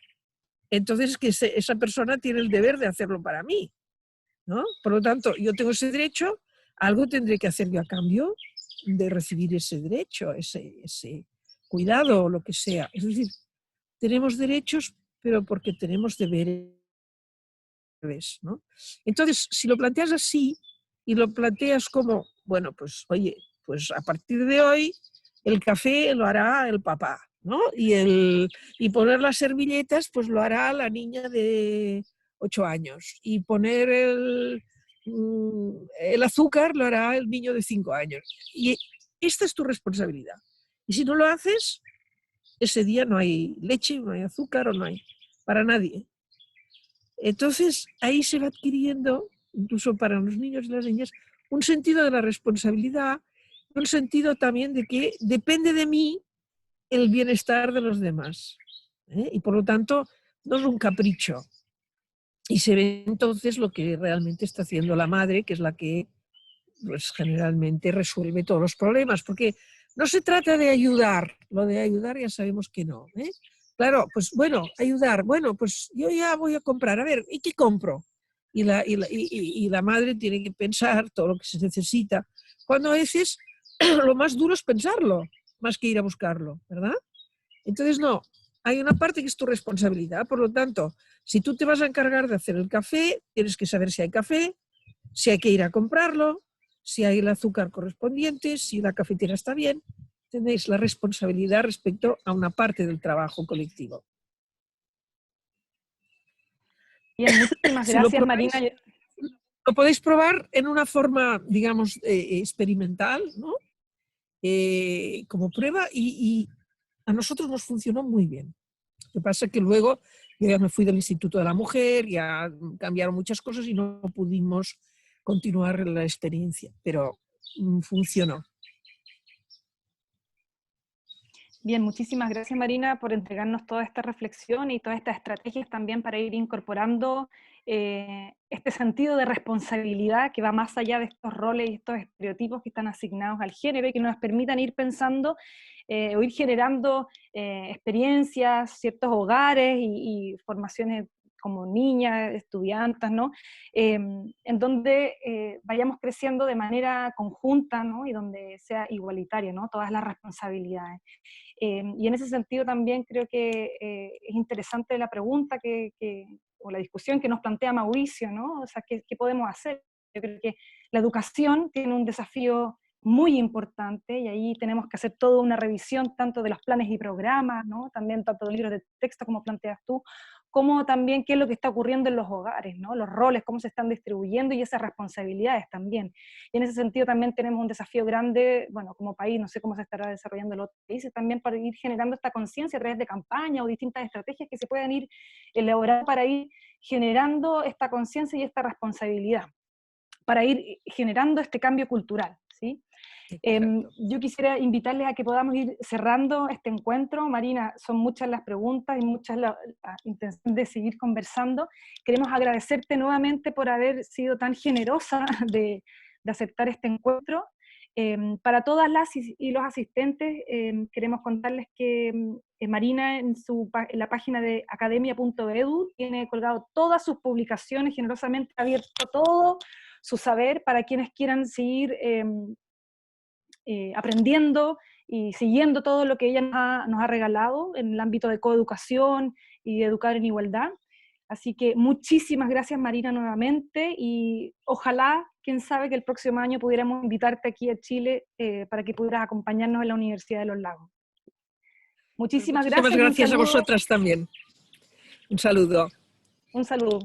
Entonces es que esa persona tiene el deber de hacerlo para mí, ¿no? Por lo tanto, yo tengo ese derecho, algo tendré que hacer yo a cambio de recibir ese derecho, ese cuidado o lo que sea. Es decir, tenemos derechos, pero porque tenemos deberes, ¿no? Entonces, si lo planteas así y lo planteas como, bueno, pues oye, pues a partir de hoy el café lo hará el papá, ¿no? Y poner las servilletas, pues lo hará la niña de 8 años. Y poner el azúcar lo hará el niño de 5 años. Y esta es tu responsabilidad. Y si no lo haces, ese día no hay leche, no hay azúcar o no hay para nadie. Entonces ahí se va adquiriendo, incluso para los niños y las niñas, un sentido de la responsabilidad, un sentido también de que depende de mí el bienestar de los demás, ¿eh? Y por lo tanto no es un capricho. Y se ve entonces lo que realmente está haciendo la madre, que es la que pues, generalmente resuelve todos los problemas, porque no se trata de ayudar, lo de ayudar ya sabemos que no, ¿eh? Claro, pues bueno, ayudar, bueno, pues yo ya voy a comprar, a ver, ¿y qué compro? Y la madre tiene que pensar todo lo que se necesita, cuando a veces lo más duro es pensarlo, más que ir a buscarlo, ¿verdad? Entonces no, hay una parte que es tu responsabilidad, por lo tanto, si tú te vas a encargar de hacer el café, tienes que saber si hay café, si hay que ir a comprarlo, si hay el azúcar correspondiente, si la cafetera está bien. Tenéis la responsabilidad respecto a una parte del trabajo colectivo. Bien, muchísimas gracias, Marina. Lo podéis probar en una forma, digamos, experimental, ¿no? Como prueba y a nosotros nos funcionó muy bien. Lo que pasa es que luego yo ya me fui del Instituto de la Mujer, ya cambiaron muchas cosas y no pudimos continuar la experiencia, pero funcionó. Bien, muchísimas gracias, Marina, por entregarnos toda esta reflexión y todas estas estrategias también para ir incorporando este sentido de responsabilidad que va más allá de estos roles y estos estereotipos que están asignados al género y que nos permitan ir pensando o ir generando experiencias, ciertos hogares y formaciones como niñas, estudiantes, ¿no? En donde vayamos creciendo de manera conjunta, ¿no? Y donde sea igualitaria, ¿no? Todas las responsabilidades. Y en ese sentido también creo que es interesante la pregunta o la discusión que nos plantea Mauricio, ¿no? O sea, ¿qué podemos hacer? Yo creo que la educación tiene un desafío muy importante y ahí tenemos que hacer toda una revisión tanto de los planes y programas, ¿no? También tanto de libros de texto como planteas tú, cómo también qué es lo que está ocurriendo en los hogares, ¿no? Los roles, cómo se están distribuyendo y esas responsabilidades también. Y en ese sentido también tenemos un desafío grande, bueno, como país, no sé cómo se estará desarrollando en los países, también para ir generando esta conciencia a través de campañas o distintas estrategias que se puedan ir elaborando para ir generando esta conciencia y esta responsabilidad, para ir generando este cambio cultural, ¿sí? Yo quisiera invitarles a que podamos ir cerrando este encuentro. Marina, son muchas las preguntas y muchas la intención de seguir conversando. Queremos agradecerte nuevamente por haber sido tan generosa de aceptar este encuentro. Para todas las y los asistentes, queremos contarles que Marina en la página de academia.edu tiene colgado todas sus publicaciones, generosamente ha abierto todo su saber para quienes quieran seguir aprendiendo y siguiendo todo lo que ella nos ha regalado en el ámbito de coeducación y de educar en igualdad. Así que muchísimas gracias, Marina, nuevamente, y ojalá, quién sabe, que el próximo año pudiéramos invitarte aquí a Chile para que pudieras acompañarnos en la Universidad de los Lagos. Muchísimas gracias. Muchísimas gracias a vosotras también. Un saludo. Un saludo.